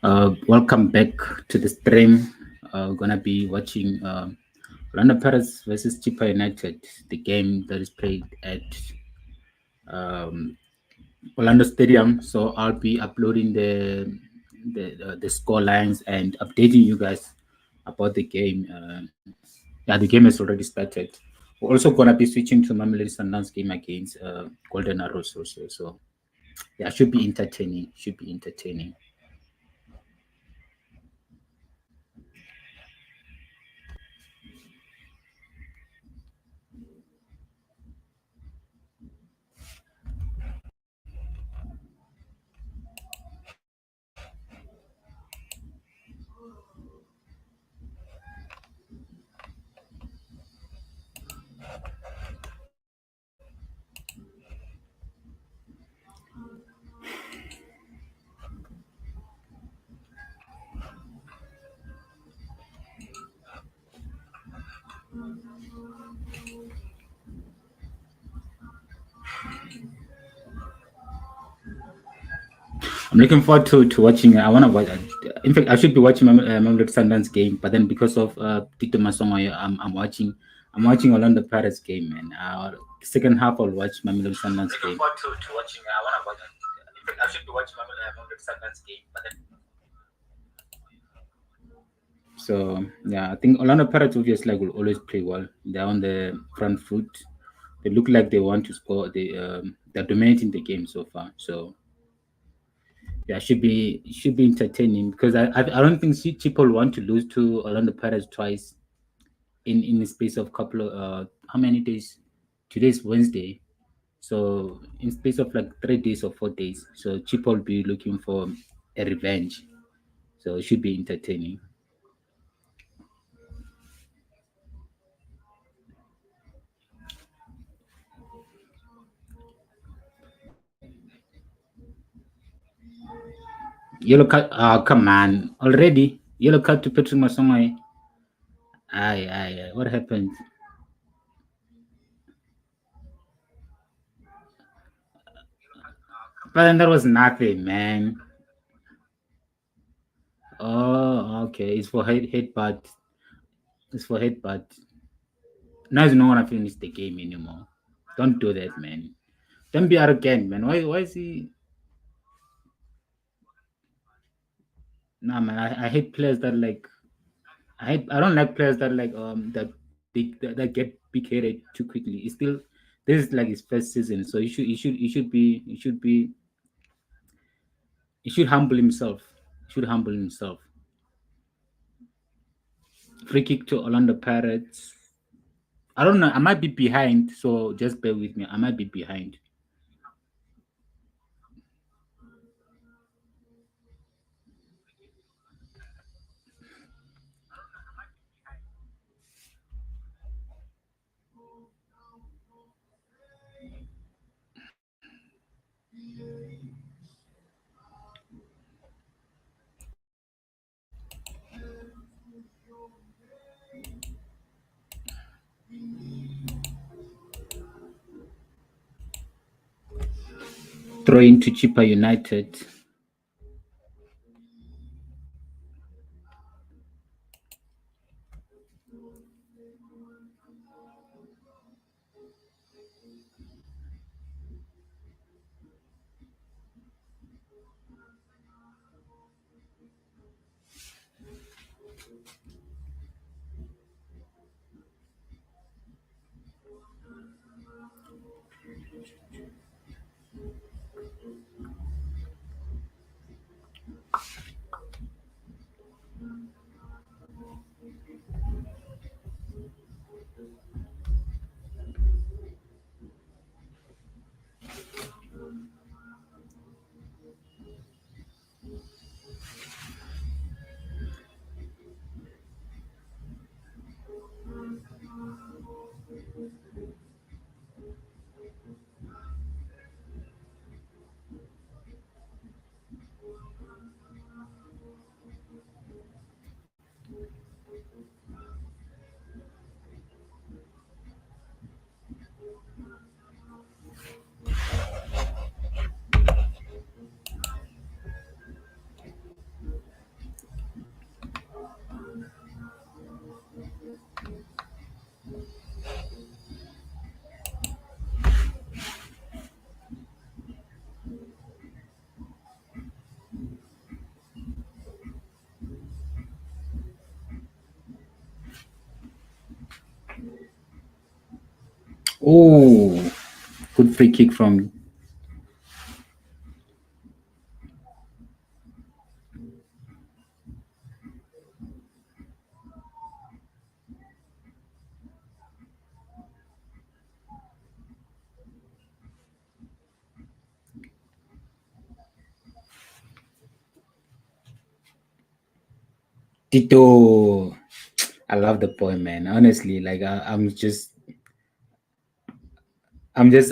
Welcome back to the stream. We're gonna be watching Orlando Pirates versus Chippa United, the game that is played at um, Orlando Stadium. So I'll be uploading the score lines and updating you guys about the game. Yeah, the game has already started. We're also gonna be switching to Mamelodi Sundowns game against Golden Arrows also. So yeah, should be entertaining. Should be entertaining. I'm looking forward to watching. I want to watch. In fact, I should be watching Mamelodi Sundowns game, but then because of TITO Masongo, I'm watching. I'm watching Orlando Pirates game, man. Second half, I'll watch Mamelodi Sundowns game. Looking forward to watching. I want to watch. In fact, I should be watching Mamelodi Sundowns game, but then. So yeah, I think Orlando Pirates obviously will always play well. They're on the front foot. They look like they want to score. They're dominating the game so far. So yeah, should be entertaining because I don't think people want to lose to Orlando Pirates twice in the space of couple of how many days? Today's Wednesday, so in space of like 3 days or 4 days. So Chip will be looking for a revenge. So it should be entertaining. Yellow card. Oh, come on! Already yellow card to Patrick Masonga. Aye. What happened? But then there was nothing, man. Oh, okay. It's for headbutt. It's for headbutt. Now you don't want to finish the game anymore. Don't do that, man. Don't be arrogant, man. Why is he? Nah, man. I hate players that like. I don't like players that like that big that get big headed too quickly. It's still this is like his first season, so he should humble himself. He should humble himself. Free kick to Orlando Pirates. I don't know. I might be behind, so just bear with me. I might be behind. Throw into Chippa United. Oh, good free kick from Tito. I love the boy, man. Honestly, like I'm just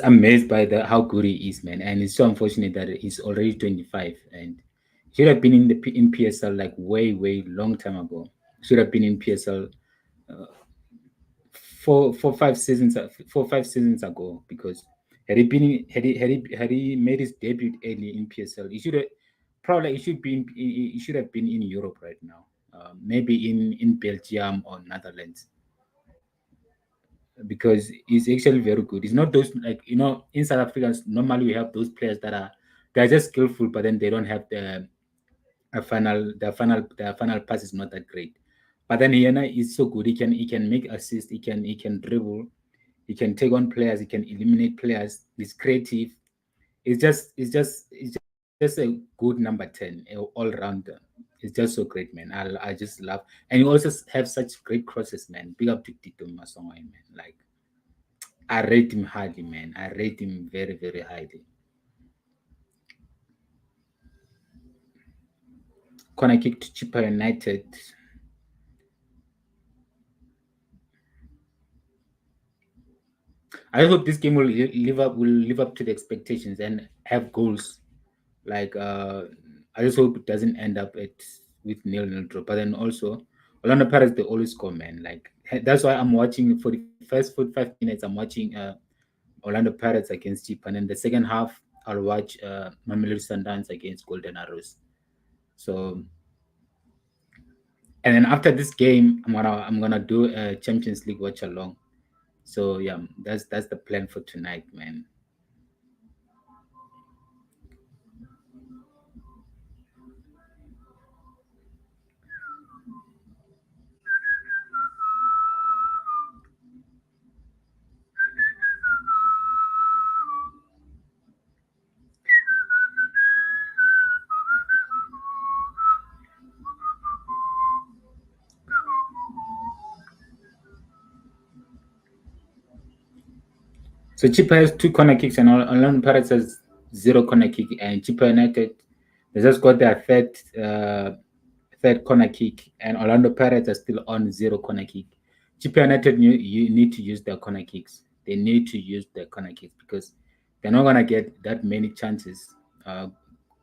amazed by the how good he is, man. And it's so unfortunate that he's already 25 and should have been in PSL like way long time ago. Should have been in PSL four 5 seasons 4 5 seasons ago because had he made his debut early in PSL, he should have probably he should have been in Europe right now. Maybe in Belgium or Netherlands because he's actually very good. It's not those like in South Africa normally we have those players that they're just skillful, but then they don't have their final pass is not that great. But then Hiena is so good. He can make assists. He can dribble. He can take on players. He can eliminate players. He's creative. It's just a good number 10 all rounder. It's just so great, man. I just love, and you also have such great crosses, man. Big up to Tito Masonga, man. Like I rate him highly, man. I rate him very highly. Corner kick to Chippa United. I hope this game will live up to the expectations and have goals. Like I just hope it doesn't end up at with nil draw. But then also Orlando Pirates they always score, man. Like that's why I'm watching for the first 45 minutes. I'm watching Orlando Pirates against Chip, and then the second half I'll watch Mamelodi Sundowns against Golden Arrows. So and then after this game, I'm gonna do a Champions League watch along. So yeah, that's the plan for tonight, man. So Chippa has two corner kicks and Orlando Pirates has zero corner kick, and Chippa United they just got their third corner kick, and Orlando Pirates are still on zero corner kick. Chippa United you need to use their corner kicks. They need to use their corner kicks because they're not gonna get that many chances,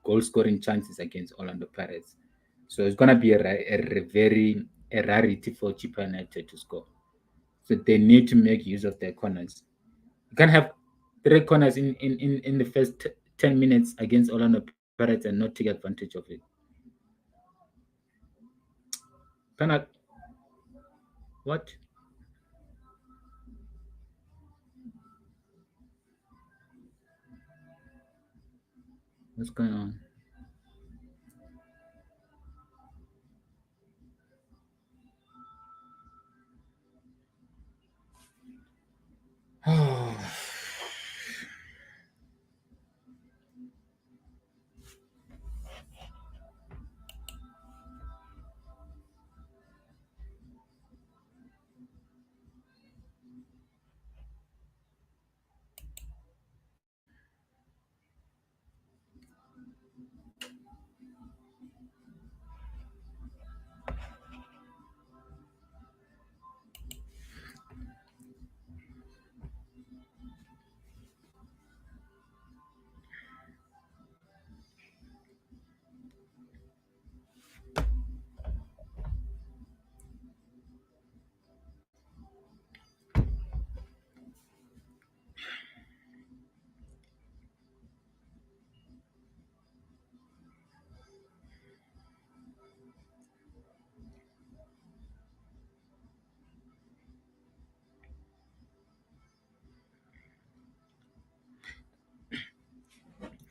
goal scoring chances against Orlando Pirates. So it's gonna be a rarity for Chippa United to score. So they need to make use of their corners. You can't have three corners in the first 10 minutes against Orlando Pirates and not take advantage of it. Penalty. What? What's going on?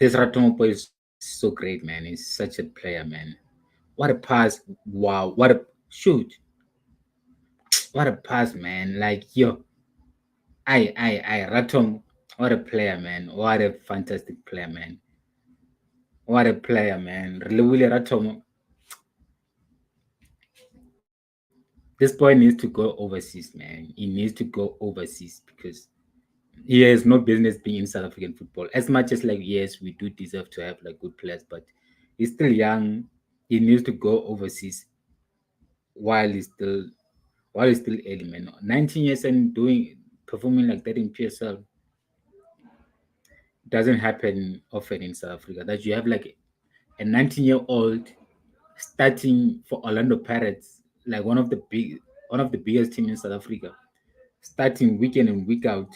This RATOMO is so great, man. He's such a player, man. What a pass. Wow. What a shoot. What a pass, man. Like, yo, I Ratom, what a player, man! What a fantastic player, man! What a player, man! Really, Ratom, this boy needs to go overseas, man. He needs to go overseas because he has no business being in South African football. As much as like yes, we do deserve to have like good players, but he's still young. He needs to go overseas while he's still early, man. 19 years and doing performing like that in PSL doesn't happen often in South Africa. That you have like a 19-year-old starting for Orlando Pirates, like one of the biggest teams in South Africa, starting week in and week out.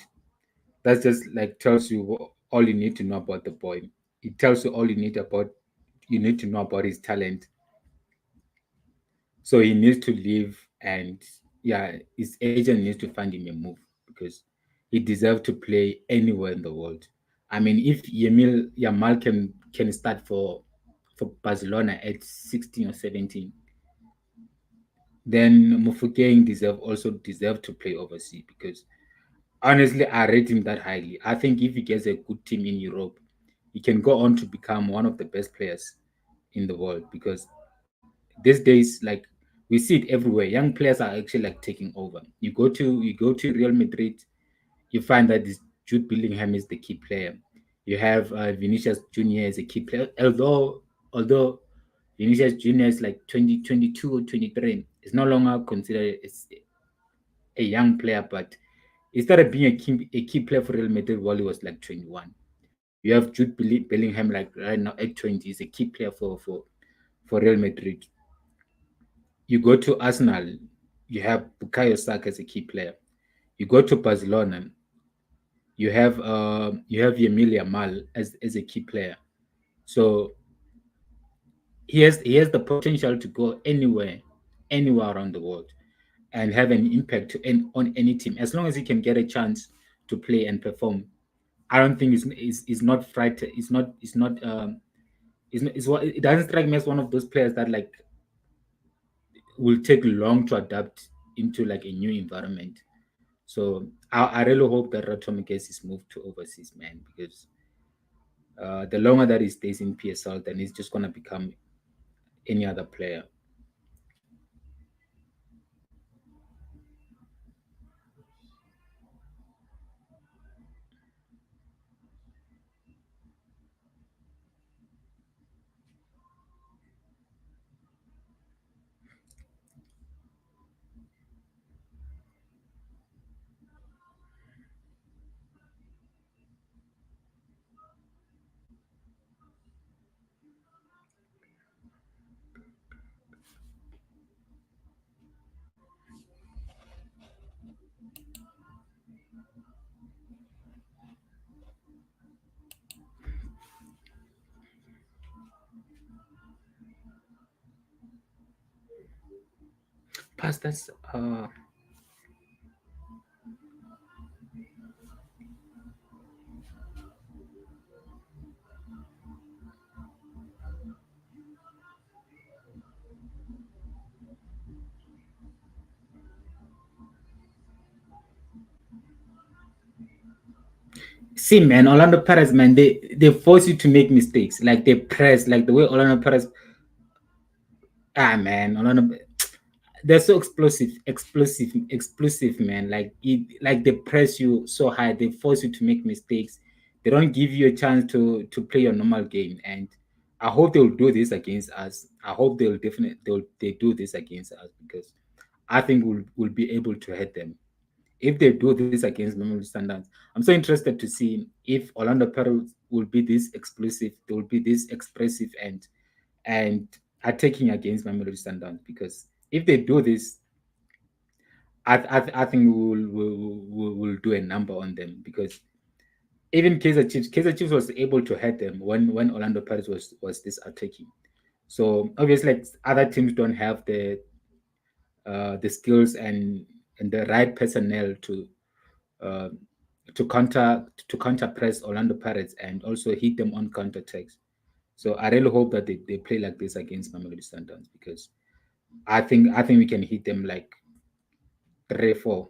That just like tells you all you need to know about the boy. It tells you all you need to know about his talent. So he needs to leave, and yeah, his agent needs to find him a move because he deserves to play anywhere in the world. I mean, if Yemil Yamal can start for Barcelona at 16 or 17, then Mofokeng deserve to play overseas because honestly, I rate him that highly. I think if he gets a good team in Europe, he can go on to become one of the best players in the world because these days, like we see it everywhere, young players are actually like taking over. You go to Real Madrid, you find that this Jude Bellingham is the key player. You have Vinicius Junior as a key player, although Vinicius Junior is like 22 or 23, it's no longer considered as a young player, but he started being a key player for Real Madrid while he was like 21. You have Jude Bellingham like right now at 20. He's a key player for Real Madrid. You go to Arsenal, you have Bukayo Saka as a key player. You go to Barcelona, you have Yamil Yamal as a key player. So he has the potential to go anywhere around the world and have an impact on any team as long as he can get a chance to play and perform. I don't think it's not frightened. It's what it doesn't strike me as one of those players that like will take long to adapt into like a new environment. So I really hope that Ratomo gets his move to overseas, man, because the longer that he stays in PSL, then he's just gonna become any other player. Plus, that's see, man. Orlando Pirates, man, they force you to make mistakes. Like they press, like the way Orlando Pirates. Ah, man, Orlando. They're so explosive, man. Like they press you so high, they force you to make mistakes. They don't give you a chance to play your normal game. And I hope they'll do this against us. I hope they do this against us because I think we'll be able to hit them. If they do this against Mamelodi Sundowns, I'm so interested to see if Orlando Pirates will be this explosive, they will be this expressive and attacking against Mamelodi Sundowns. Because if they do this, I think we'll do a number on them because even Kaizer Chiefs was able to hurt them when Orlando Pirates was this attacking. So obviously, like, other teams don't have the skills and the right personnel uh, to counter press Orlando Pirates and also hit them on counter attacks. So I really hope that they play like this against Mamelodi Sundowns because I think we can hit them like 3-4.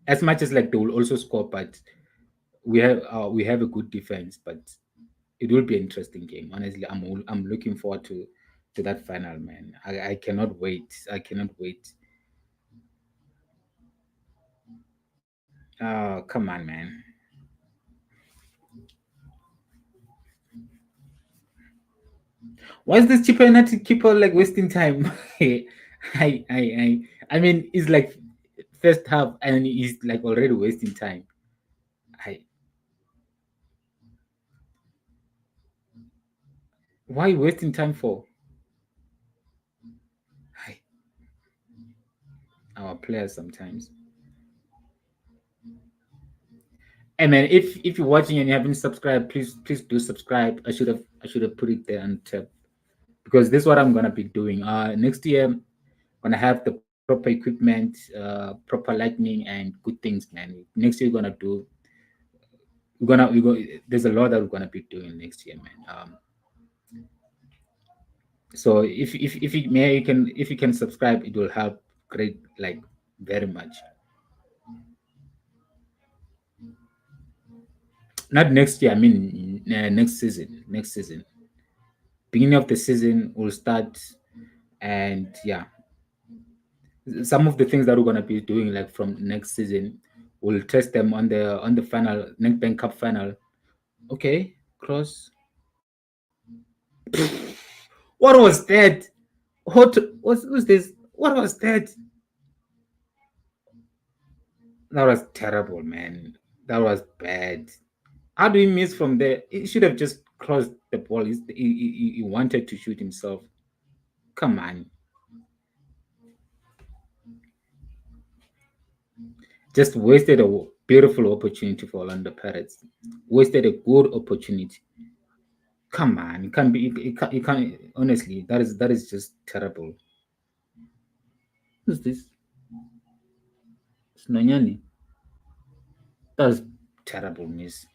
As much as like they will also score, but we have a good defense. But it will be an interesting game. Honestly, I'm looking forward to that final, man. I cannot wait. I cannot wait. Oh, come on, man. Why is this cheaper not to keep on like wasting time? I mean, it's like first half and he's like already wasting time. I Why wasting time for? I, our players sometimes. And man, if you're watching and you haven't subscribed, please do subscribe. I should have put it there on top because this is what I'm gonna be doing. Next year I'm gonna have the proper equipment, proper lighting, and good things, man. Next year we're gonna there's a lot that we're gonna be doing next year, man. So if you may you can if you can subscribe, it will help great like very much. Not next year, I mean next season. Next season, beginning of the season will start, and yeah, some of the things that we're gonna be doing like from next season, we'll test them on the final NEDBANK Cup final. Okay, cross. What was that? What was this? What was that? That was terrible, man. That was bad. How do he miss from there? He should have just crossed the ball. He wanted to shoot himself. Come on. Just wasted a beautiful opportunity for Orlando Pirates. Wasted a good opportunity. Come on. It can't be. It can't. Honestly, that is just terrible. Who's this? Snonyani. That's terrible miss.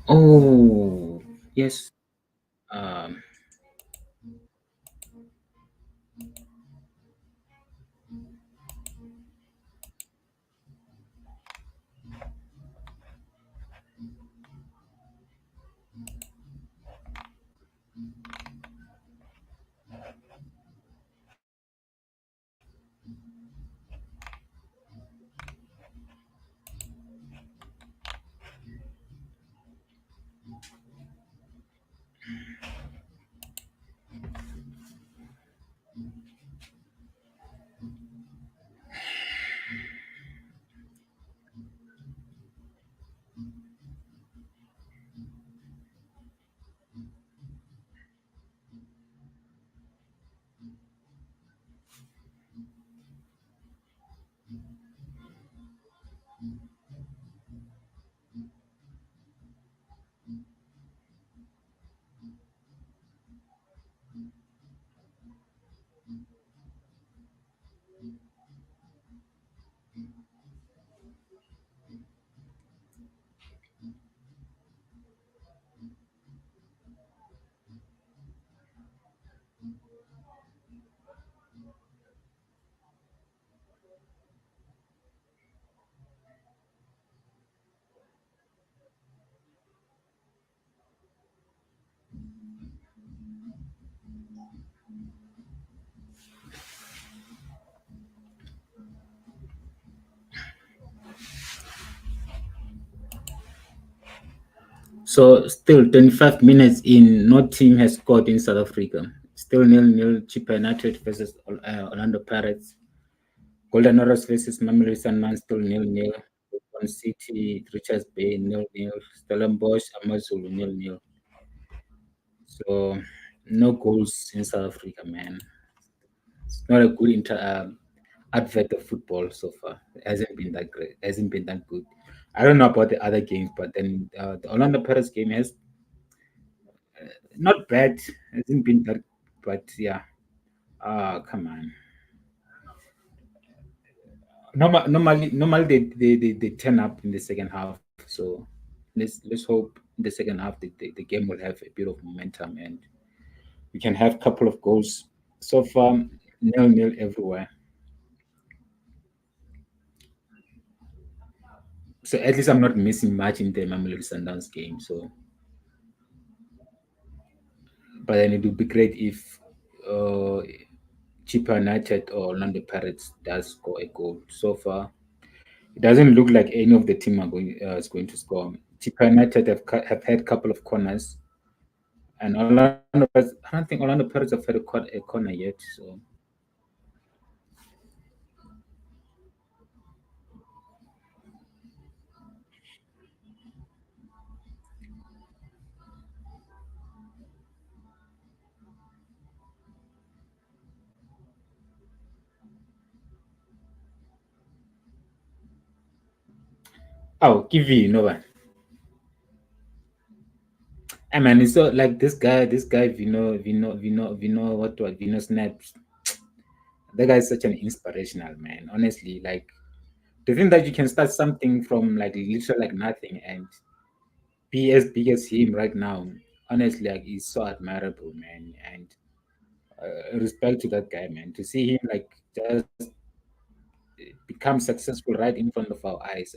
Oh yes. Um. So still 25 minutes in, no team has scored in South Africa. Still nil-nil. Chippa United versus Orlando Pirates. Golden Arrows versus Mamelodi Sundowns still nil-nil. One City, Richards Bay nil-nil. Stellenbosch, Amazulu nil-nil. So no goals in South Africa, man. It's not a good advert of football so far. It hasn't been that great. It hasn't been that good. I don't know about the other games, but then the Orlando Pirates game has not bad. It hasn't been that, but yeah. Come on. Normally they turn up in the second half. So let's hope in the second half the game will have a bit of momentum and we can have a couple of goals. So far, nil-nil everywhere. So at least I'm not missing much in the Mamelodi Sundowns game. So, but then it would be great if uh, Chippa United or Orlando Pirates does score a goal. So far, it doesn't look like any of the team are going is going to score. Chippa United have had a couple of corners, and Orlando Pirates, I don't think Orlando Pirates have had a corner yet. So, oh, give you no one. I mean, it's so like this guy, Vino Snaps. That guy is such an inspirational man. Honestly, like to think that you can start something from like literally like nothing and be as big as him right now. Honestly, like he's so admirable, man. And respect to that guy, man. To see him like just become successful right in front of our eyes,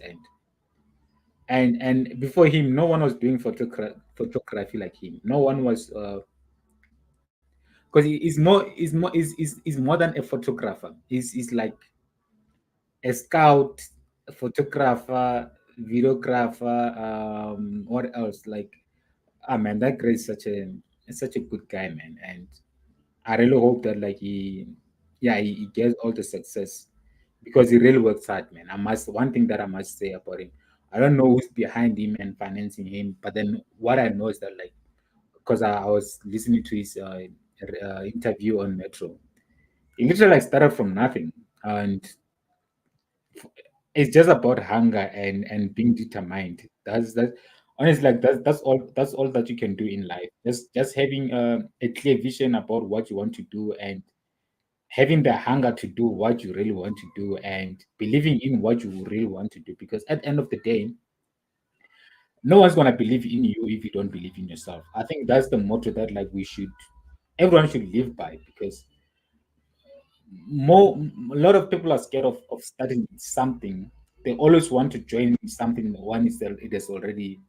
and before him, no one was doing photography like him. No one was because he's more than a photographer. He's like a scout, a photographer, videographer. What else? Like, ah man, that guy is such a good guy, man. And I really hope that like yeah, he gets all the success because he really works hard, man. I must one thing that I must say about him. I don't know who's behind him and financing him, but then what I know is that like because I was listening to his interview on Metro. He literally like started from nothing, and it's just about hunger and being determined. That's that. Honestly, like that's all that you can do in life. Just having a clear vision about what you want to do and having the hunger to do what you really want to do and believing in what you really want to do. Because at the end of the day, no one's gonna believe in you if you don't believe in yourself. I think that's the motto that like everyone should live by because more a lot of people are scared of starting something. They always want to join something one is that it has already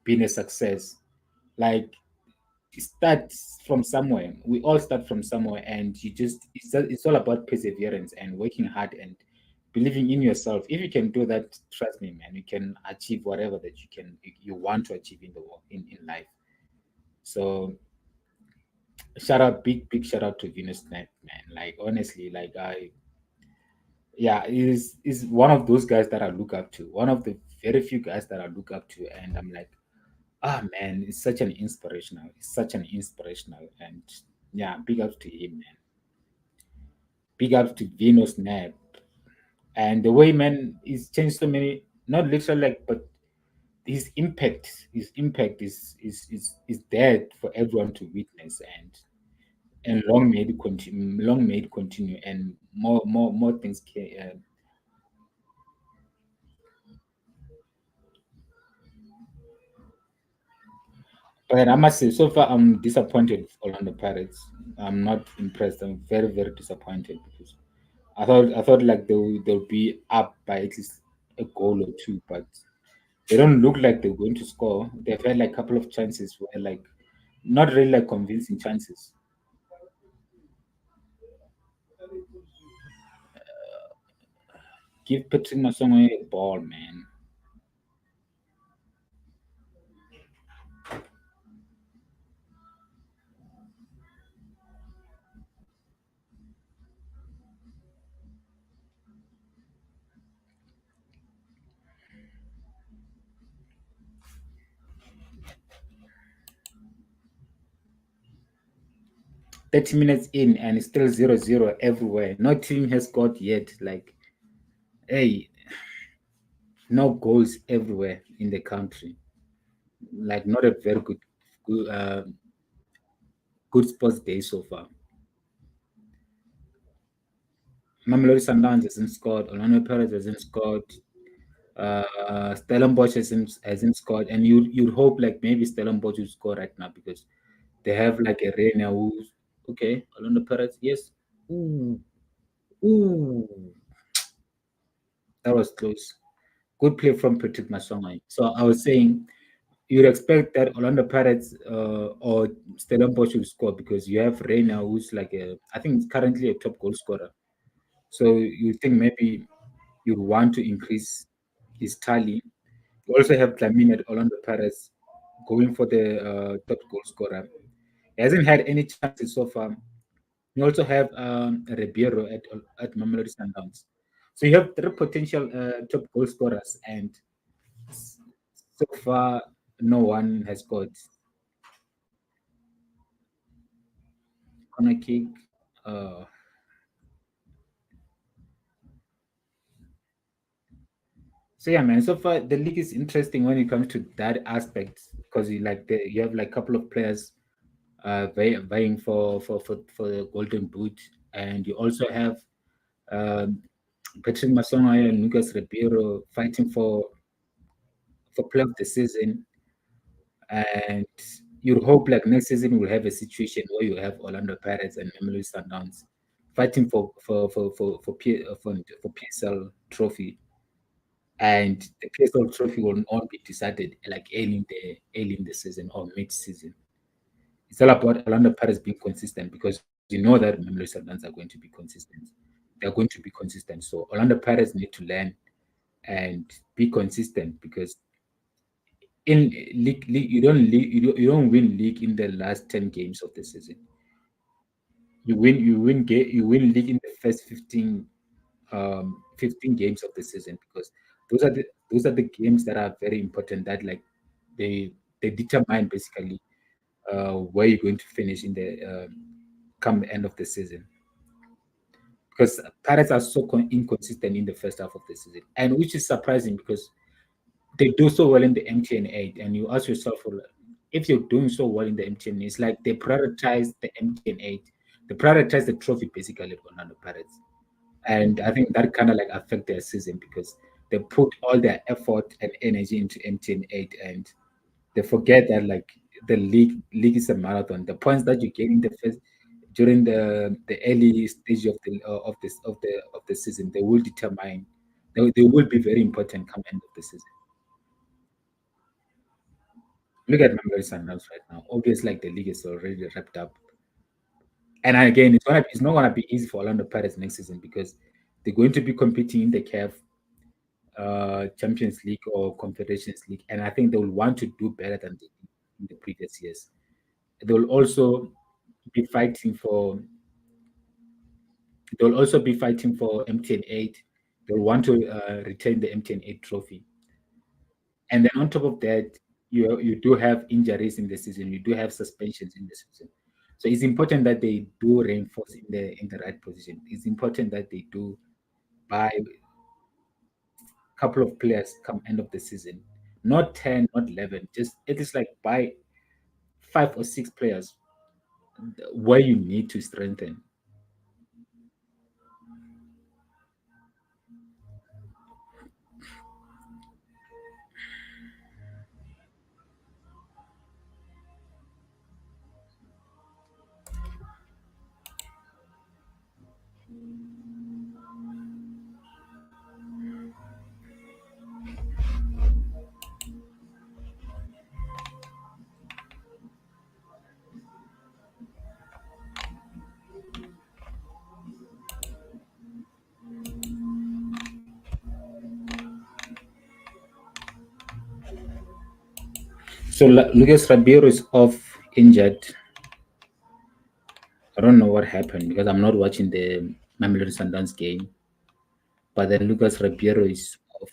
been a success. Like start from somewhere. We all start from somewhere, and it's all about perseverance and working hard and believing in yourself. If you can do that, trust me, man, you can achieve whatever that you want to achieve in the world in life. So shout out, big shout out to Venus Knight, man. Like honestly, like yeah, is one of those guys that I look up to. One of the very few guys that I look up to, and I'm like, ah man, it's such an inspirational. It's such an inspirational, and yeah, big ups to him, man. Big ups to Venus Nab, and the way man he's changed so many. Not literally like, but his impact is there for everyone to witness, and long may it continue, and more things can. But I must say, so far I'm disappointed with Orlando Pirates. I'm not impressed. I'm very disappointed because I thought like they'll be up by at least a goal or two, but they don't look like they're going to score. They've had like a couple of chances where like not really like convincing chances. Give Patrick Masongo a ball, man. 30 minutes in and it's still 0-0 everywhere. No team has scored yet. Like, hey, no goals everywhere in the country. Like, not a very good sports day so far. Mamelodi Sundowns hasn't scored. Orlando Pirates hasn't scored. Stellenbosch hasn't scored, and you'd hope like maybe Stellenbosch will score right now because they have like a Reina who's okay. Orlando Pirates, yes. Ooh, ooh, that was close. Good play from Patrick Masonga. So I was saying you'd expect that Orlando Pirates or Stellenbosch will score because you have Reina who's like I think it's currently a top goal scorer. So you think maybe you'd want to increase his tally. You also have Tlamini at Orlando Pirates going for the top goal scorer. He hasn't had any chances so far. You also have Ribeiro at Mamelodi Sundowns. So you have three potential top goal scorers, and so far no one has scored. Corner kick. Uh, so yeah, man. So far the league is interesting when it comes to that aspect because you have like a couple of players vying for the golden boot, and you also have um, Patrick Masonga and Lucas Ribeiro fighting for play of the season, and you hope like next season we'll have a situation where you have Orlando Pirates and Mamelodi Sundowns fighting for PSL trophy, and the PSL trophy will not be decided like early in the season or mid season. It's all about Orlando Pirates being consistent because you know that Mamelodi Sundowns are going to be consistent. They're going to be consistent. So Orlando Pirates need to learn and be consistent because in league you don't win league in the last 10 games of the season. You win league in the first 15 games of the season because those are the games that are very important that like they determine basically where you're going to finish in the come the end of the season because Pirates are so inconsistent in the first half of the season, and which is surprising because they do so well in the MTN 8, and you ask yourself, well, if you're doing so well in the MTN, it's like they prioritize the MTN 8, they prioritize the trophy basically on the Pirates, and I think that kind of like affect their season because they put all their effort and energy into MTN 8, and they forget that like the league is a marathon. The points that you get in the first during the early stage of the season, they will determine they will be very important come end of the season. Look at Mamelodi Sundowns right now. Obviously, like the league is already wrapped up, and again, it's not gonna be easy for Orlando Pirates next season because they're going to be competing in the CAF Champions League or Confederations League, and I think they will want to do better than they did in the previous years. They will also be fighting for. They'll also be fighting for MTN 8. They'll want to retain the MTN 8 trophy. And then on top of that, you do have injuries in the season. You do have suspensions in the season. So it's important that they do reinforce in the right position. It's important that they do buy a couple of players come end of the season, not 10, not 11. Just it is like buy 5 or 6 players where you need to strengthen. So Lucas Rabiro is off injured. I don't know what happened because I'm not watching the Mamelodi Sundowns game. But then Lucas Ribeiro is off.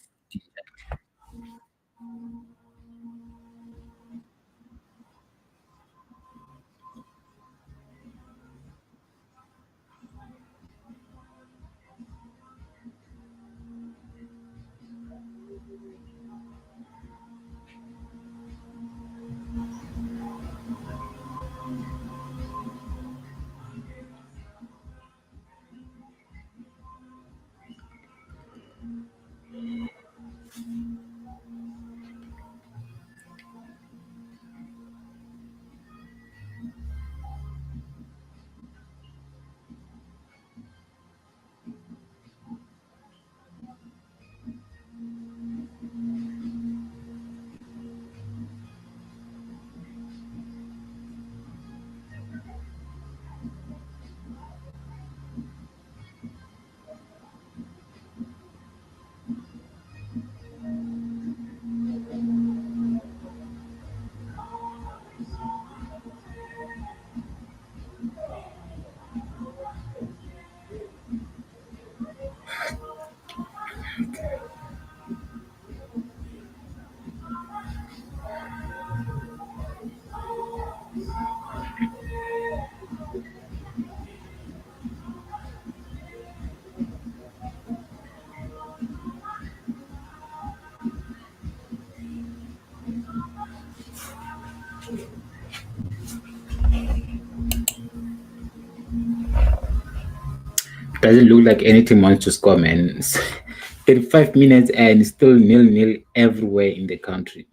Doesn't look like any team wants to score, man. 35 minutes and still nil-nil everywhere in the country.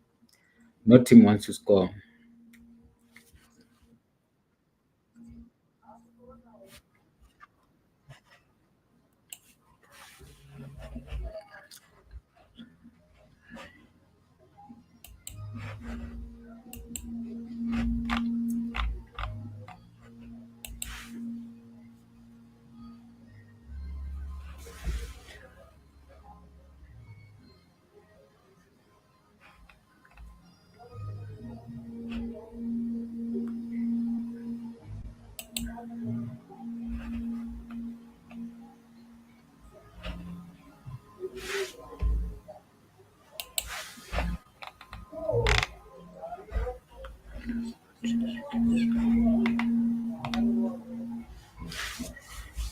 No team wants to score.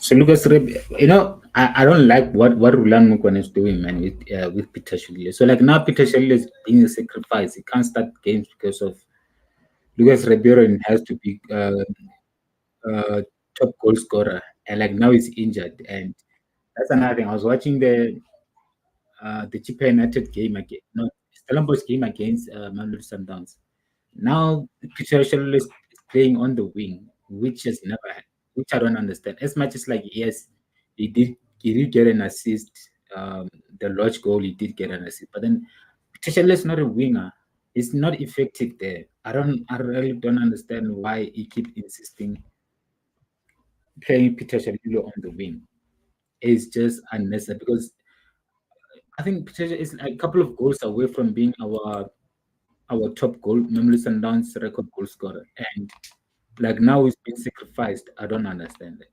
So Lucas, I don't like what Rulan Mukwan is doing, man, with Peter Shirley. So like now Peter Shirley is being a sacrifice. He can't start games because of Lucas Ribeiro has to be top goal scorer, and like now he's injured, and that's another thing. I was watching the Chippa United game again, no, Stellenbosch game against Mamelodi Sundowns. Now Peter Shirley is playing on the wing, which I don't understand. As much as like yes, he did get an assist. The Lodge goal he did get an assist, but then Peter Shirley is not a winger. He's not effective there. I really don't understand why he keep insisting playing Peter Shirley on the wing. It's just unnecessary because I think Peter is a couple of goals away from being our top goal, Mamelodi Sundowns record goal scorer, and like now he's been sacrificed. I don't understand it.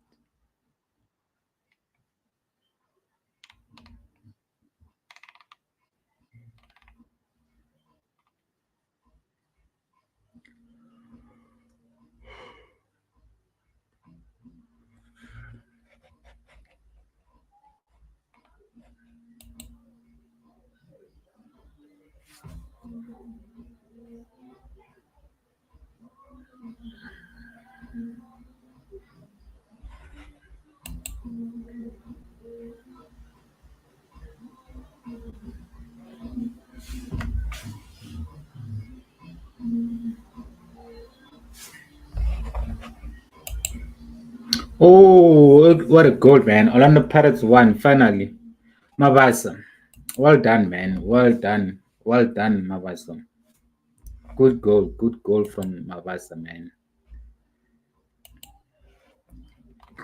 Oh, what a goal, man! Orlando Pirates won finally. Mavasa, well done, man. Well done, Mavasa. Good goal from Mavasa, man.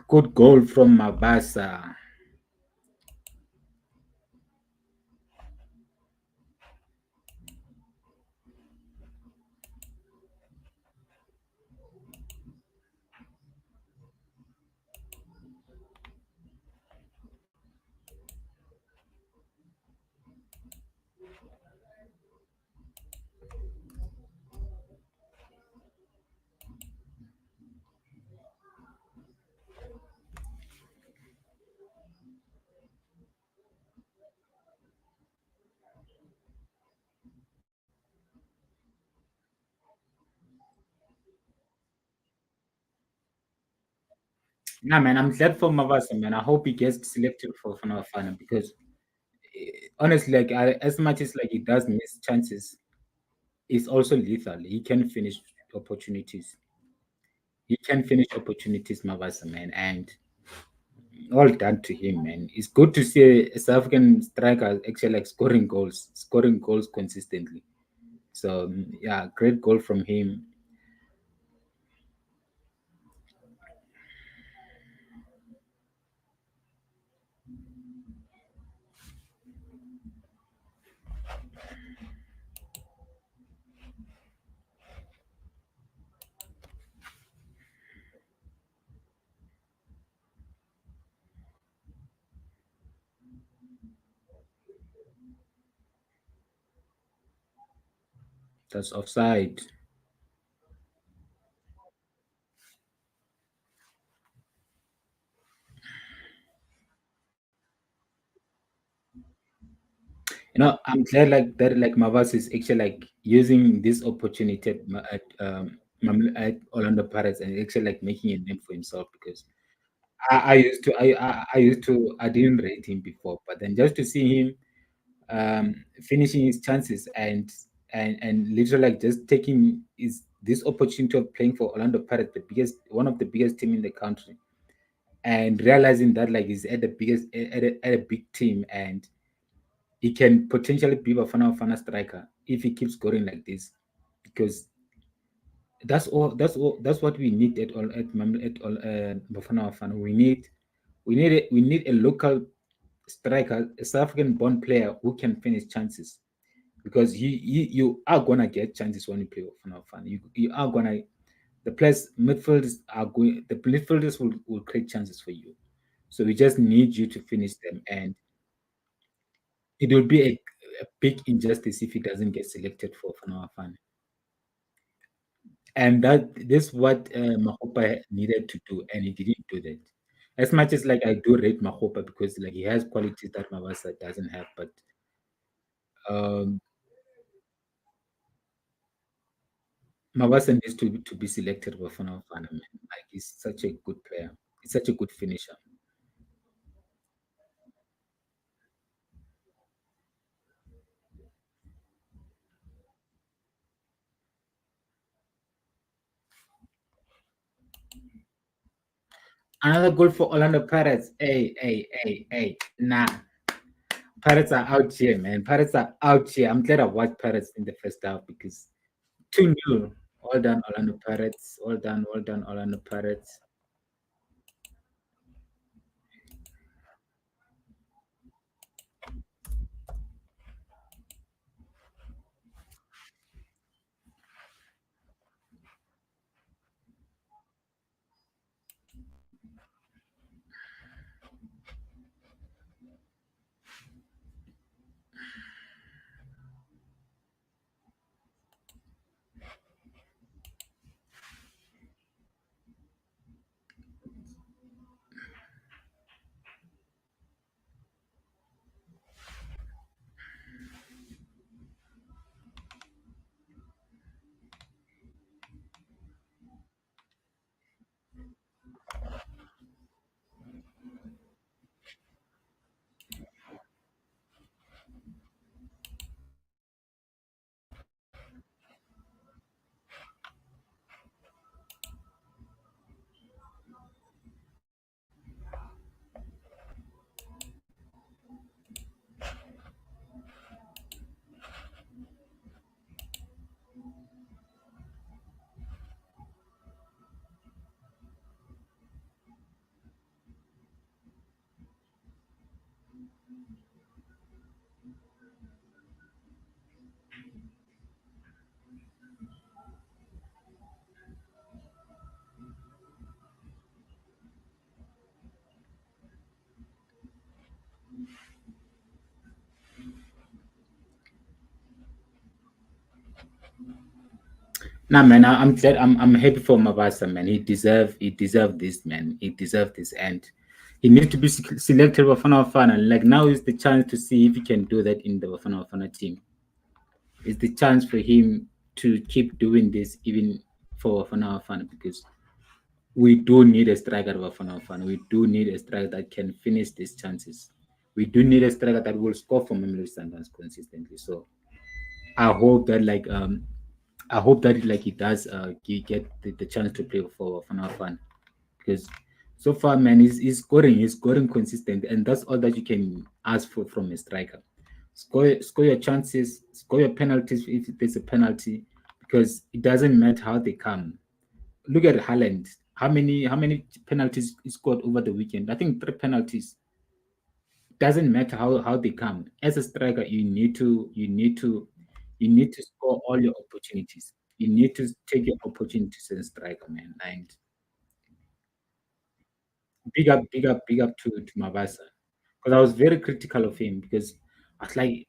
Good goal from Mavasa. Nah, man, I'm glad for Mavasa, man. I hope he gets selected for final final because honestly, like as much as like he does miss chances, he's also lethal. He can finish opportunities. He can finish opportunities, Mavasa, man, and all done to him, man. It's good to see a South African striker actually like scoring goals consistently. So yeah, great goal from him. That's offside. I'm glad like that like Mavas is actually like using this opportunity at Orlando Pirates and actually like making a name for himself because I didn't rate him before, but then just to see him finishing his chances and literally like just taking is this opportunity of playing for Orlando Pirates, the biggest one of the biggest team in the country, and realizing that like he's at the biggest at a big team and he can potentially be a Bafana striker if he keeps scoring like this, because that's what we need at all at all Bafana. We need a local striker, a South African born player who can finish chances, because you are gonna get chances when you play Bafana. You are gonna the players midfielders are going the midfielders will create chances for you. So we just need you to finish them, and it will be a big injustice if he doesn't get selected for Fan. And this what Mahopa needed to do, and he didn't do that. As much as like I do rate Mahopa because like he has qualities that Mavasa doesn't have, but um, Mavasa needs to be selected for Fan. Man. Like he's such a good player. He's such a good finisher. Another goal for Orlando Pirates. Hey. Nah, Pirates are out here, man. Pirates are out here. I'm glad I watched Pirates in the first half because 2-0. All done, Orlando Pirates. All done, Orlando Pirates. Nah, man, I'm glad. I'm happy for Mavasa, man. He deserved this, man. He deserved this, and he needs to be selected for Bafana Bafana. Like now is the chance to see if he can do that in the Bafana Bafana team. It's the chance for him to keep doing this even for Bafana Bafana, because we do need a striker at Bafana Bafana. We do need a striker that can finish these chances. We do need a striker that will score for Mamelodi Sundowns consistently. So I hope that I hope that like he does get the chance to play for Fan, because so far, man, he's scoring consistent, and that's all that you can ask for from a striker. Score your chances, score your penalties if there's a penalty, because it doesn't matter how they come. Look at Haaland. How many penalties he scored over the weekend? I think 3 penalties. Doesn't matter how they come. As a striker, you need to score all your opportunities. You need to take your opportunities as a striker, man. And big up to Mabasa, because I was very critical of him because I was like,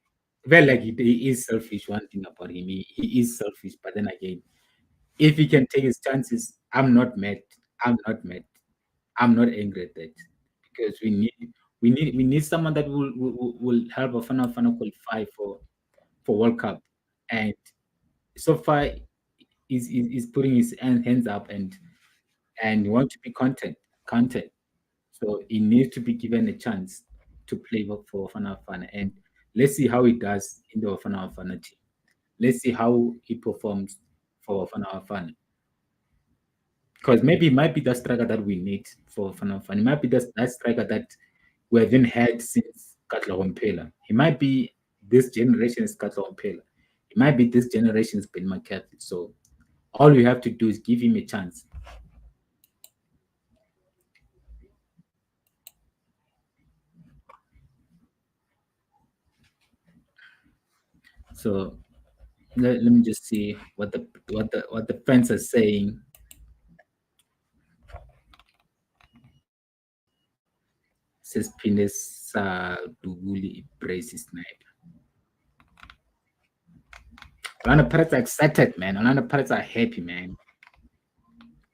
well, like he is selfish. One thing about him, he is selfish. But then again, if he can take his chances, I'm not mad. I'm not mad. I'm not angry at that, because we need someone that will help Bafana qualify for World Cup, and so far is putting his hands up and want to be content. So he needs to be given a chance to play for Bafana Bafana, and let's see how he does in the Bafana Bafana team. Let's see how he performs for Bafana Bafana. Because maybe it might be the striker that we need for Bafana Bafana. It might be that striker that we haven't had since Katla Wompela. He might be this generation's Katla Wompela. It might be this generation's Ben McCarthy. So all we have to do is give him a chance. So let me just see what the fans are saying. Says Pines Duguli Brace Snipe. Orlando Pirates are excited, man. Orlando Pirates are happy, man.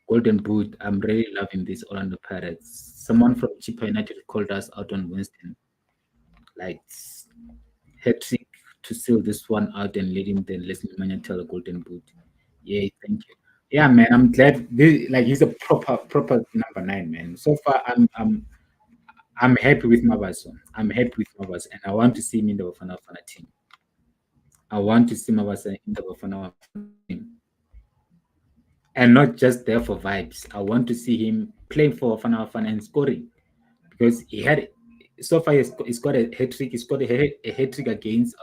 Golden Boot. I'm really loving this Orlando Pirates. Someone from Chippa United called us out on Wednesday. Like hat trick to seal this one out and let him then Leslie Manyatel a Golden Boot. Yeah, thank you. Yeah, man. I'm glad. Like he's a proper number 9, man. So far, I'm happy with Mavaso. I'm happy with Mavaso, and I want to see him in the Bafana Bafana team. I want to see Mavaso in the Bafana Bafana team, and not just there for vibes. I want to see him playing for Bafana Bafana and scoring because he had so far he's got a hat trick. He's got a hat trick against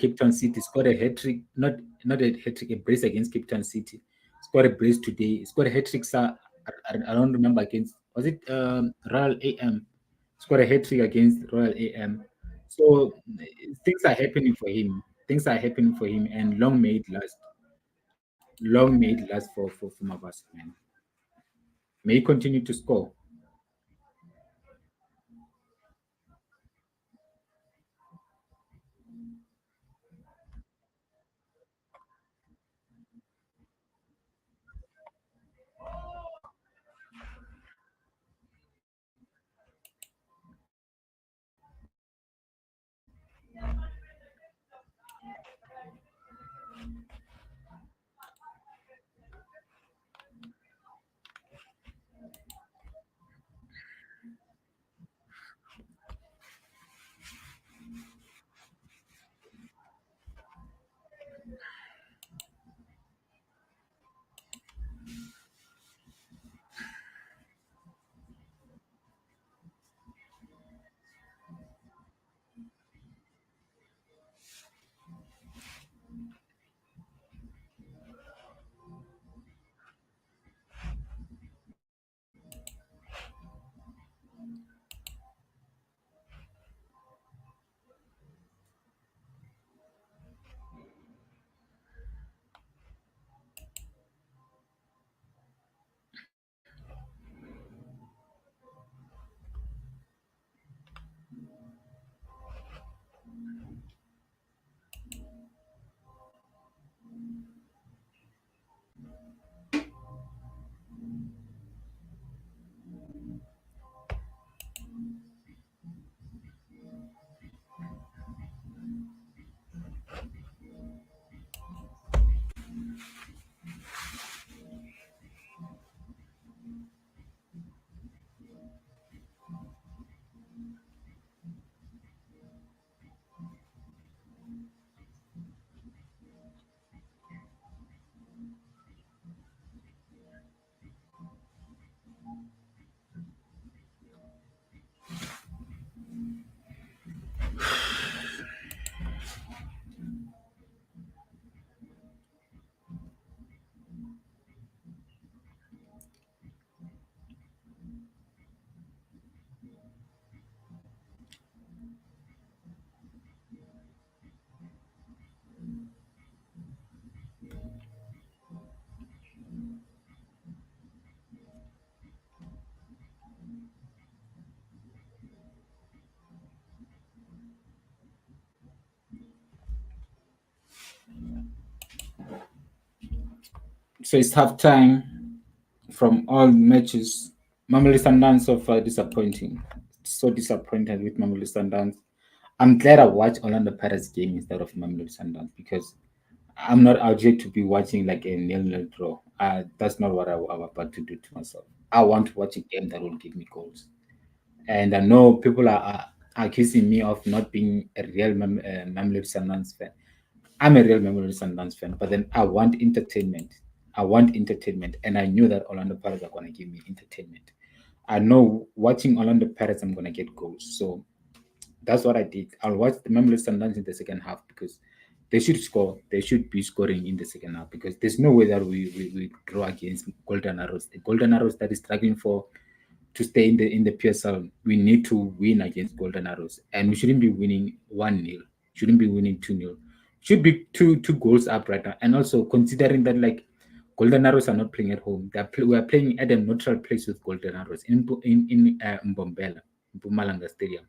Cape Town City. He's got a hat trick, not a hat trick, a brace against Cape Town City. He's got a brace today. He's got a hat trick. I don't remember against, was it Royal AM? He's got a hat trick against Royal AM. So things are happening for him. Things are happening for him, and long may it last. Long may it last for Mavasa, man. May he continue to score. So it's half time from all matches. Mamelodi Sundowns so far disappointing. So disappointed with Mamelodi Sundowns. I'm glad I watched Orlando Pirates game instead of Mamelodi Sundowns because I'm not out here to be watching like a nil-nil draw. That's not what I'm about to do to myself. I want to watch a game that will give me goals. And I know people are accusing me of not being a real Mamelodi Sundowns fan. I'm a real Mamelodi Sundowns fan, but then I want entertainment. I want entertainment, and I knew that Orlando Pirates are going to give me entertainment. I know watching Orlando Pirates, I'm going to get goals. So that's what I did. I'll watch the Mamelodi Sundowns in the second half because they should score. They should be scoring in the second half because there's no way that we draw against Golden Arrows. The Golden Arrows that is struggling for to stay in the PSL, we need to win against Golden Arrows, and we shouldn't be winning 1-0. Shouldn't be winning 2-0. Should be two goals up right now. And also considering that like Golden Arrows are not playing at home, we are playing at a neutral place with Golden Arrows in Mbombela, Mpumalanga Stadium.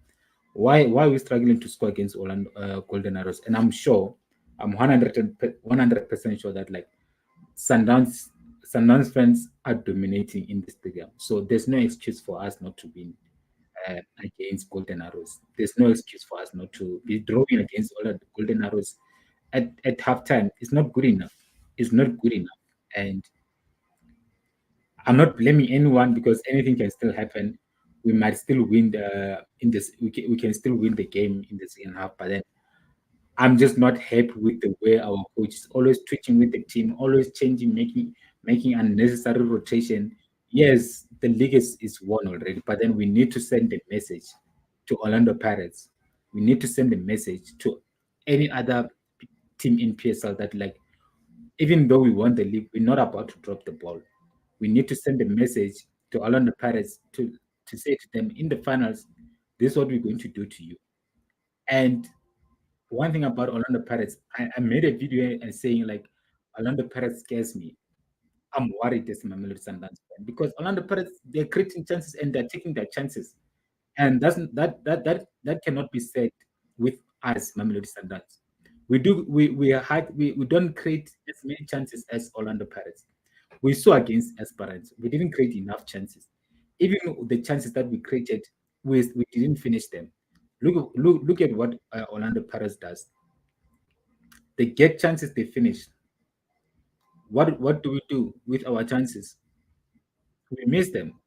Why are we struggling to score against Orlando Golden Arrows? And I'm sure, I'm 100% sure that like Sundowns Sundowns fans are dominating in the stadium. So there's no excuse for us not to win against Golden Arrows. There's no excuse for us not to be drawing against all the Golden Arrows at halftime. It's not good enough. It's not good enough. And I'm not blaming anyone because anything can still happen. We might still win the in this. We can still win the game in the second half, but then I'm just not happy with the way our coach is always twitching with the team, always changing, making unnecessary rotation. Yes, the league is won already, but then we need to send a message to Orlando Pirates. We need to send a message to any other team in PSL that like, even though we won the league, we're not about to drop the ball. We need to send a message to Orlando Pirates to say to them in the finals, this is what we're going to do to you. And one thing about Orlando Pirates, I made a video and saying like Orlando Pirates scares me. I'm worried as a Mamelodi Sundowns fan because Orlando Pirates they're creating chances and they're taking their chances, and that cannot be said with us Mamelodi Sundowns. We don't create as many chances as Orlando Pirates. We saw against Esperance, we didn't create enough chances. Even the chances that we created, we didn't finish them. Look at what Orlando Pirates does. They get chances, they finish. What do we do with our chances? We miss them.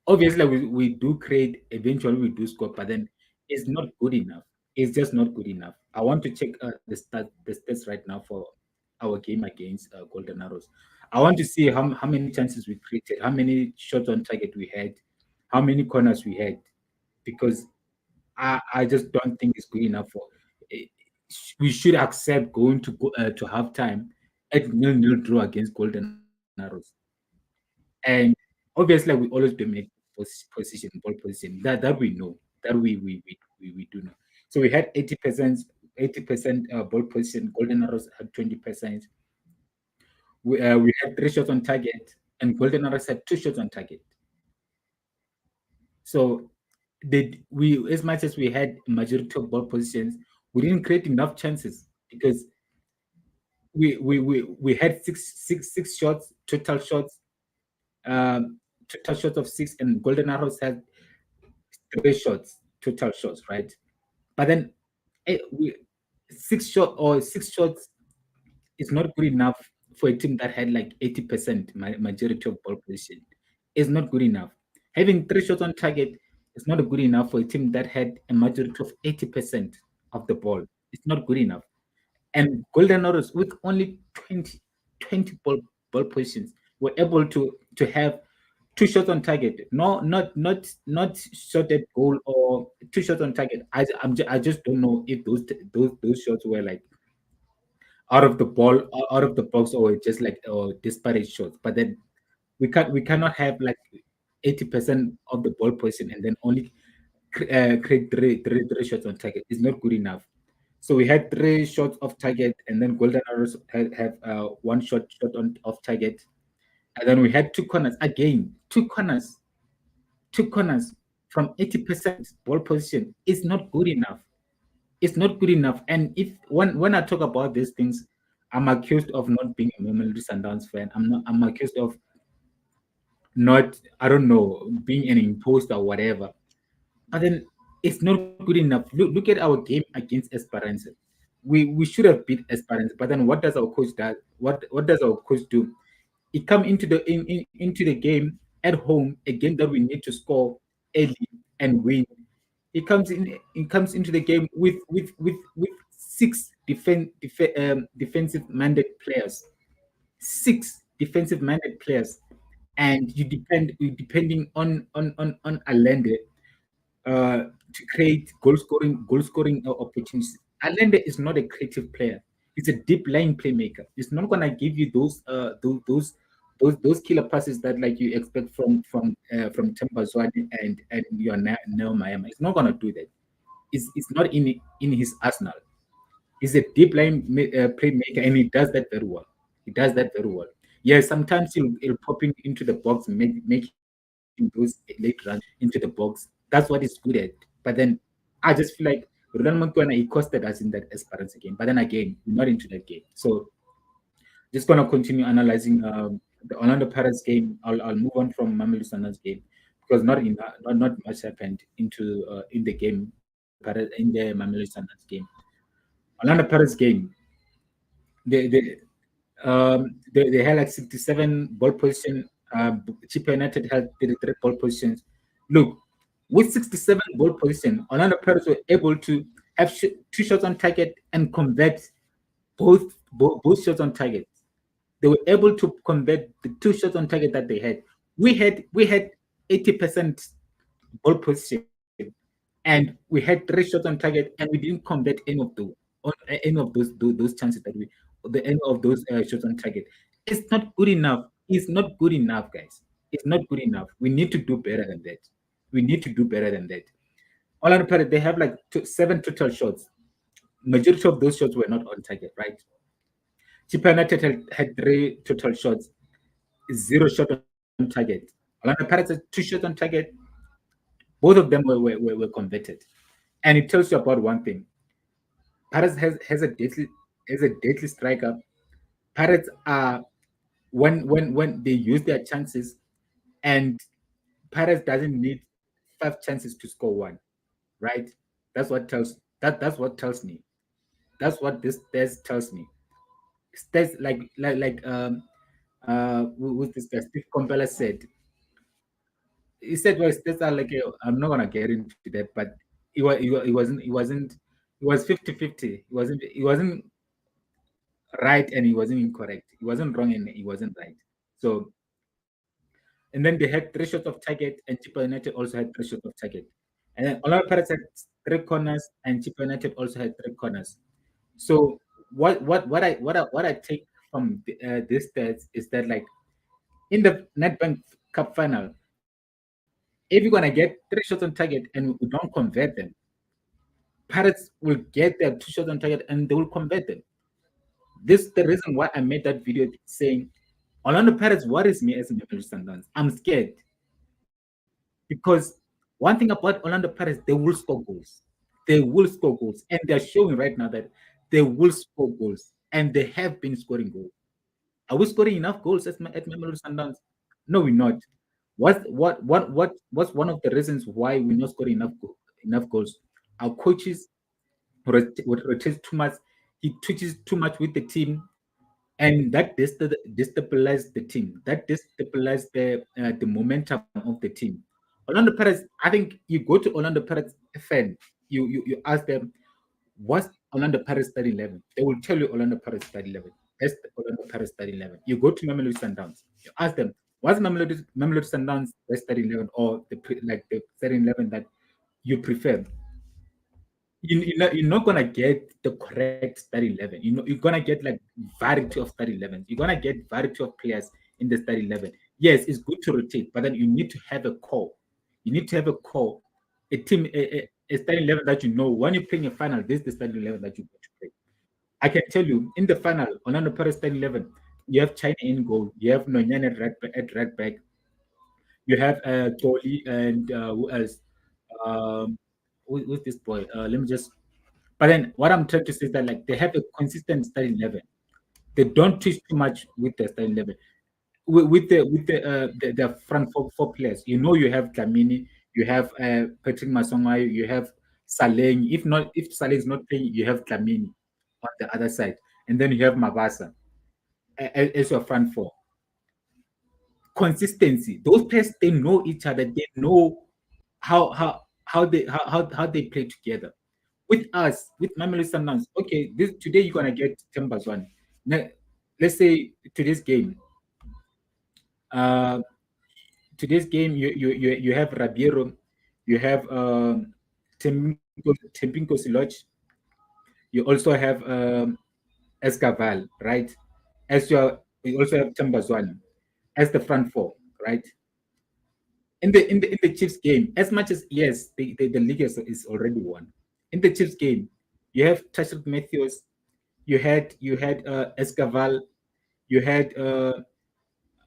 Obviously, we do create, eventually we do score, but then it's not good enough. It's just not good enough. I want to check the stats right now for our game against Golden Arrows. I want to see how many chances we created, how many shots on target we had, how many corners we had, because I just don't think it's good enough for. eh, We should accept going to halftime at 0-0 draw against Golden Arrows. And obviously, we always dominate ball position. That we know. That we do know. So we had 80% ball position. Golden Arrows had 20%. We had 3 shots on target, and Golden Arrows had 2 shots on target. So we as much as we had majority of ball positions, we didn't create enough chances because we had six shots, total shots of six, and Golden Arrows had 3 shots, total shots, right? But then we 6 shots is not good enough for a team that had like 80% majority of ball position. It's not good enough. Having 3 shots on target is not good enough for a team that had a majority of 80% of the ball. It's not good enough. And Golden Arrows with only 20 ball positions were able to have 2 shots on target. No, not shot at goal or 2 shots on target. I just don't know if those shots were like out of the ball, out of the box, or just like disparate shots. But then we cannot have like 80% of the ball position and then only create three shots on target. It's not good enough. So we had 3 shots off target, and then Golden Arrows have 1 shot on off target, and then we had 2 corners again. 2 corners from 80% ball position is not good enough. It's not good enough. And if when I talk about these things, I'm accused of not being a Mamelodi Sundowns fan. I'm accused of not, I don't know, being an imposter or whatever. But then it's not good enough. Look at our game against Esperance. We should have beat Esperance, but then what does our coach do? What does our coach do? He come into the game at home, a game that we need to score early and win. He comes into the game with six defensive minded players, six defensive minded players, and you depending on Allende to create goal scoring opportunities. Allende is not a creative player. He's a deep line playmaker. He's not gonna give you those killer passes that like you expect from Temba Zwane and your Neo Miami. He's not gonna do that. It's not in his arsenal. He's a deep line playmaker, and he does that very well. He does that very well. Yeah, sometimes he'll pop into the box, making those late runs into the box. That's what he's good at. But then I just feel like Ronald Montana, he costed us in that Esperance game. But then again, we're not into that game. So just gonna continue analyzing the Orlando Pirates game. I'll move on from Mamelodi Sundowns game because not much happened in the game in the Mamelodi Sundowns game. Orlando Pirates game, they had like 67 ball position. Chippa United had 33 ball positions. Look, with 67 ball position, Orlando Pirates were able to have two shots on target and convert both shots on target. They were able to convert the two shots on target that they had. We had 80% ball position, and we had three shots on target, and we didn't convert any of those chances that the end of those shots on target. It's not good enough. It's not good enough, guys. It's not good enough. We need to do better than that. We need to do better than that. Orlando Pirates, they have like seven total shots. Majority of those shots were not on target, right? Chippa United had three total shots, zero shot on target. Orlando Pirates had two shots on target. Both of them were converted. And it tells you about one thing. Pirates has a deadly striker. Pirates are when they use their chances, and Pirates doesn't need five chances to score one, right? That's what tells me. That's what this test tells me. Stats with this guy Steve Compella said. He said, "Well, stats are like I'm not gonna get into that, but it was 50-50. It wasn't right and he wasn't incorrect. He wasn't wrong and he wasn't right. So, and then they had three shots of target, and Chippa United also had three shots of target. And then Orlando Pirates had three corners, and Chippa United also had three corners. So what I take from this stats is that like in the NEDBANK Cup final, if you're gonna get three shots on target and we don't convert them, Pirates will get their two shots on target and they will convert them. This is the reason why I made that video saying Orlando Pirates worries me as a Mamelodi Sundowns. I'm scared because one thing about Orlando Pirates, they will score goals. They will score goals, and they're showing right now that they will score goals, and they have been scoring goals. Are we scoring enough goals at Mamelodi Sundowns? No, we're not. What's one of the reasons why we're not scoring enough goals? Our coaches rotate too much. He twitches too much with the team, and that destabilizes the team. That destabilizes the momentum of the team. Orlando Pirates. I think you go to Orlando Pirates fan. You ask them what's Orlando Pirates starting 11. They will tell you Orlando Pirates starting 11. That's the Orlando Pirates starting 11. You go to Mamelodi Sundowns. You ask them what's Mamelodi Sundowns starting 11 or like the starting 11 that you prefer. You're not gonna get the correct starting 11. You're gonna get like variety of starting 11. You're gonna get variety of players in the starting 11. Yes, it's good to rotate, but then you need to have a core. You need to have a core, a starting 11 that you know when you're playing a final. This is the starting 11 that you're going to play. I can tell you in the final, Orlando Pirates starting 11, you have China in goal, you have Nonyan at right back, you have Toli and who else? Um, who's this boy? Let me just. But then what I'm trying to say is that like they have a consistent starting 11. They don't twist too much with their starting 11. With the front four players, you have Dlamini, you have Patrick Masongayo, you have Saleng. If Saleng is not playing, you have Dlamini on the other side, and then you have Mabasa as your front four. consistency. Those players, they know each other. They know how they play together. With us, with Mamelodi Sundowns, okay, this today you're gonna get Tembazwan. Now, let's say today's game. Uh, today's game, you have Rabiero, you have Tempinko Siloch, you also have Escaval, right? You also have Tembazwan as the front four, right? In the Chiefs game, as much as yes, the league is already won. In the Chiefs game, you have Tashard Matthews, you had Escaval, you had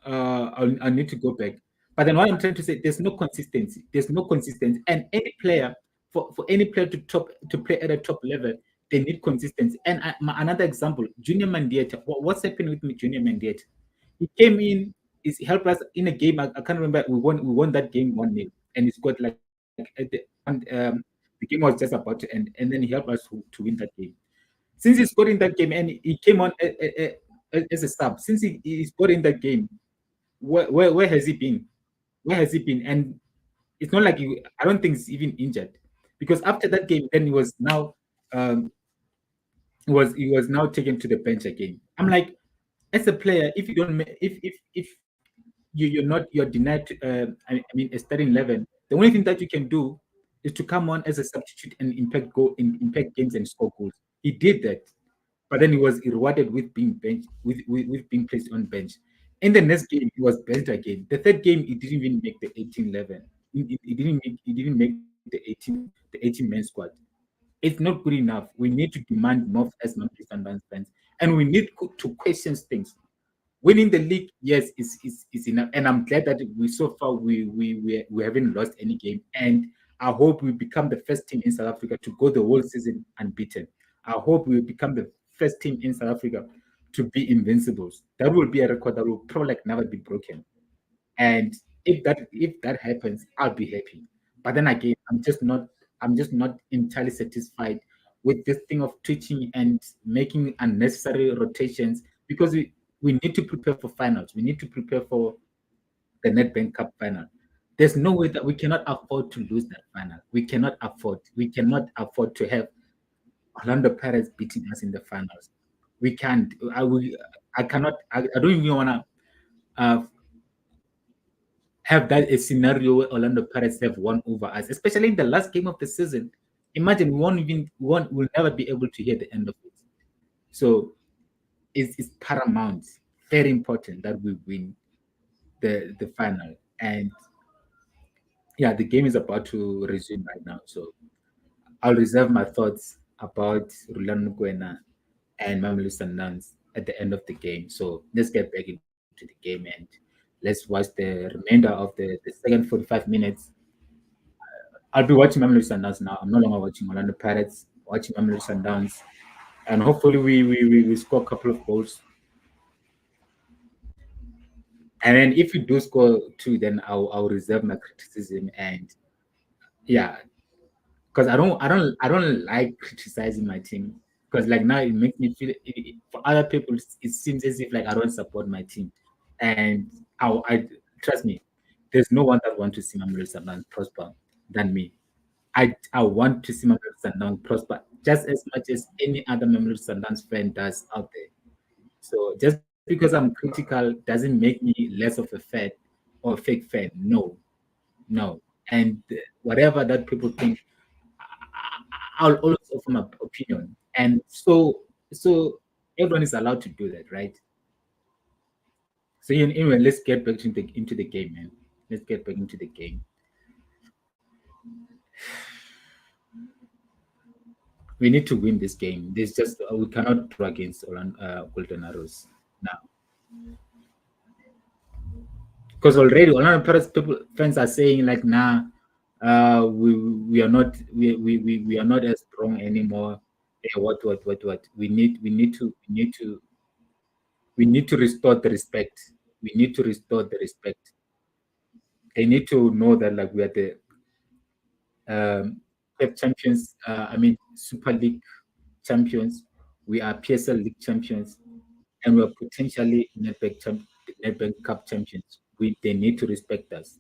I need to go back. But then what I'm trying to say, there's no consistency. There's no consistency. And any player, for any player to play at a top level, they need consistency. And another example, Junior Mandieta. What's happening with me, Junior Mandieta? He came in, is helped us in a game. I can't remember. We won that game 1-0, and he scored like at the game was just about to end, and then he helped us to win that game. Since he scored in that game and he came on as a sub, since he scored in that game, where has he been? Where has he been? And it's not like I don't think he's even injured, because after that game, then he was now um, he was now taken to the bench again. I'm like, as a player, if you don't, if you're denied, I mean, a starting 11, the only thing that you can do is to come on as a substitute and impact games and score goals. He did that, but then he was rewarded with being benched, with being placed on bench. In the next game, he was benched again. The third game, he didn't even make the 18-11. He didn't make the 18 man squad. It's not good enough. We need to demand more as Mamelodi Sundowns fans, and we need to question things. Winning the league, yes, is enough, and I'm glad that we so far we haven't lost any game, and I hope we become the first team in South Africa to go the whole season unbeaten. I hope we become the first team in South Africa to be invincibles. That will be a record that will probably like never be broken. And if that happens, I'll be happy. But then again, I'm just not entirely satisfied with this thing of twitching and making unnecessary rotations, because we need to prepare for finals. We need to prepare for the NEDBANK Cup final. There's no way that we cannot afford to lose that final. We cannot afford. We cannot afford to have Orlando Pirates beating us in the finals. We can't. I cannot. I don't even want to uh, have that a scenario where Orlando Pirates have won over us, especially in the last game of the season. Imagine we'll never be able to hear the end of it. So it's paramount, very important that we win the final. And yeah, the game is about to resume right now. So I'll reserve my thoughts about Rolando Guena and Mamelodi Sundowns at the end of the game. So let's get back into the game and let's watch the remainder of the second 45 minutes. I'll be watching Mamelodi Sundowns now. I'm no longer watching Orlando Pirates, watching Mamelodi Sundowns. And hopefully we score a couple of goals. And then if we do score two, then I'll reserve my criticism. And yeah, because I don't like criticizing my team, because like now it makes me feel for other people it seems as if like I don't support my team, and I trust me, there's no one that want to see Mamelodi Sundowns prosper than me. I want to see Mamelodi Sundowns prosper just as much as any other Mamelodi Sundowns fan does out there. So just because I'm critical doesn't make me less of a fan or a fake fan. No, no. And whatever that people think, I'll always offer my opinion. And so everyone is allowed to do that, right? So anyway, let's get back into the game, man. Let's get back into the game. We need to win this game. There's just we cannot draw against Golden Arrows now, because already Orlando Pirates people fans are saying like, nah, we are not we are not as strong anymore. What? We need to restore the respect. We need to restore the respect. They need to know that like we are the CAF champions. I mean Super League champions. We are PSL League champions, and we are potentially NEDBANK Cup champions. they need to respect us.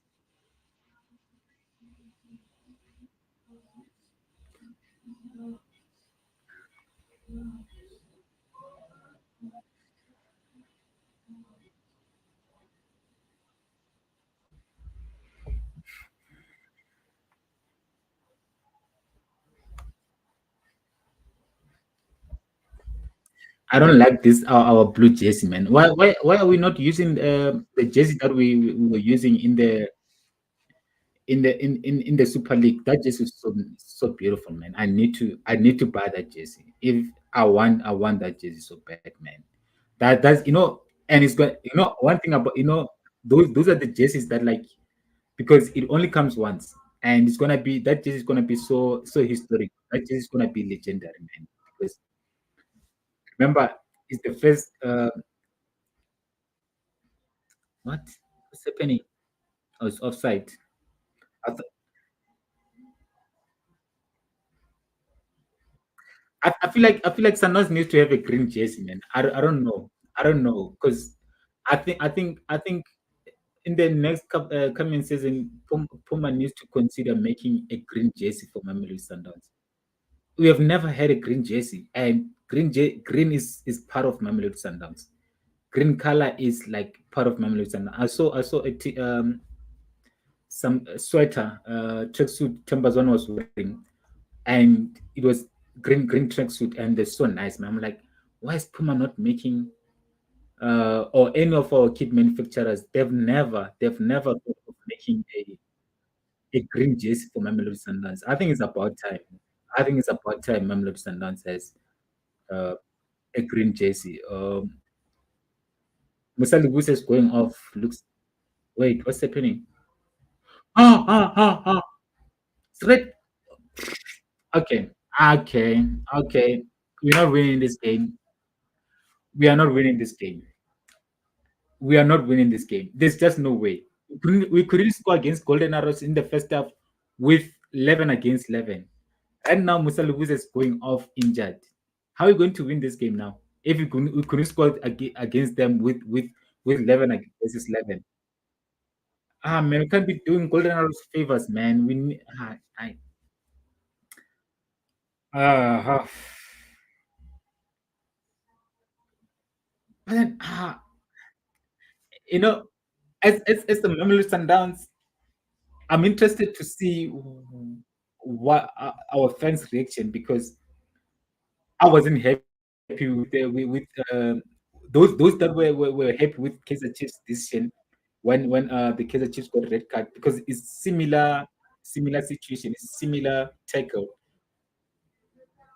I don't like this our blue jersey, man. Why are we not using the jersey that we were using in the Super League? That jersey is so beautiful, man. I need to buy that jersey. If I want that jersey so bad, man. That's and it's got one thing about those are the jerseys that like because it only comes once and it's gonna be that jersey is gonna be so historic. That jersey is gonna be legendary, man. Because remember, it's the first what? What's happening? Oh, it's offside. I, th- I feel like Santos needs to have a green jersey, man. I don't know. I don't know because I think in the next coming season, Puma needs to consider making a green jersey for Mamelodi Sundowns. We have never had a green jersey, and green is part of Mamelodi Sundowns. Green color is like part of Mamelodi Sundowns. I saw some sweater tracksuit Tembazon was wearing, and it was green tracksuit, and they're so nice, man. I'm like, why is Puma not making or any of our kit manufacturers? They've never thought of making a green jersey for Mamelodi Sundowns. I think it's about time. I think it's about time Mamelodi Sundowns has uh, a green jersey. Musa Lugus is going off. Looks. Wait, what's happening? Ah. Straight. Okay. Okay. We're not winning this game. We are not winning this game. We are not winning this game. There's just no way. We couldn't score against Golden Arrows in the first half with 11 against 11. And now Musa Lugus is going off injured. How are we going to win this game now? If we couldn't score against them with 11 versus 11. Ah, man, we can't be doing Golden Arrows favors, man. We need, uh, but then, you know, as the Mamelodi Sundowns, I'm interested to see what our fans' reaction because I wasn't happy with those that were happy with Kaizer Chiefs decision when the Kaizer Chiefs got a red card because it's similar situation, it's similar tackle.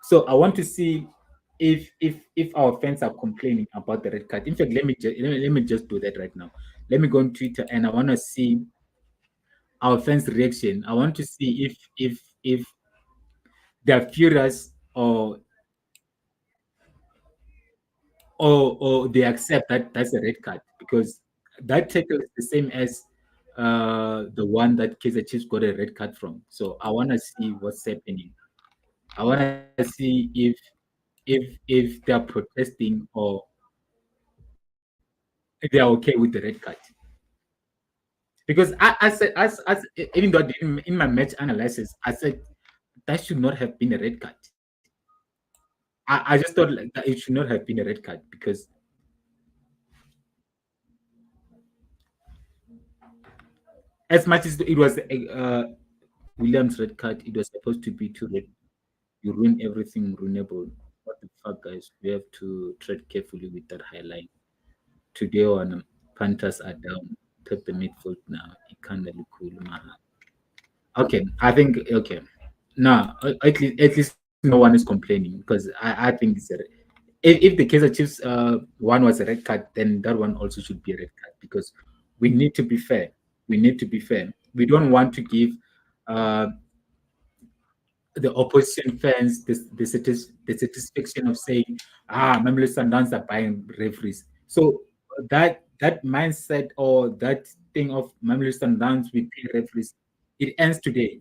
So I want to see if our fans are complaining about the red card. In fact, let me just do that right now. Let me go on Twitter and I want to see our fans' reaction. I want to see if they're furious or they accept that that's a red card because that tackle is the same as the one that Kaizer Chiefs got a red card from. So I want to see what's happening. I want to see if they're protesting or if they're okay with the red card. Because I said, even though I didn't in my match analysis, I said that should not have been a red card. I just thought like that it should not have been a red card because as much as it was Williams red card, it was supposed to be two red. You ruin everything ruinable. What the fuck, guys? We have to tread carefully with that highlight. Today on Panthers are down. Pep the midfield now. It can't really cool, man. Okay, I think okay. No, at least no one is complaining because I think it's if the Kaizer Chiefs one was a red card, then that one also should be a red card because we need to be fair. We need to be fair. We don't want to give uh, the opposition fans the satisfaction of saying, Mamelodi Sundowns are buying referees. So that mindset or that thing of Mamelodi Sundowns we pay referees, it ends today.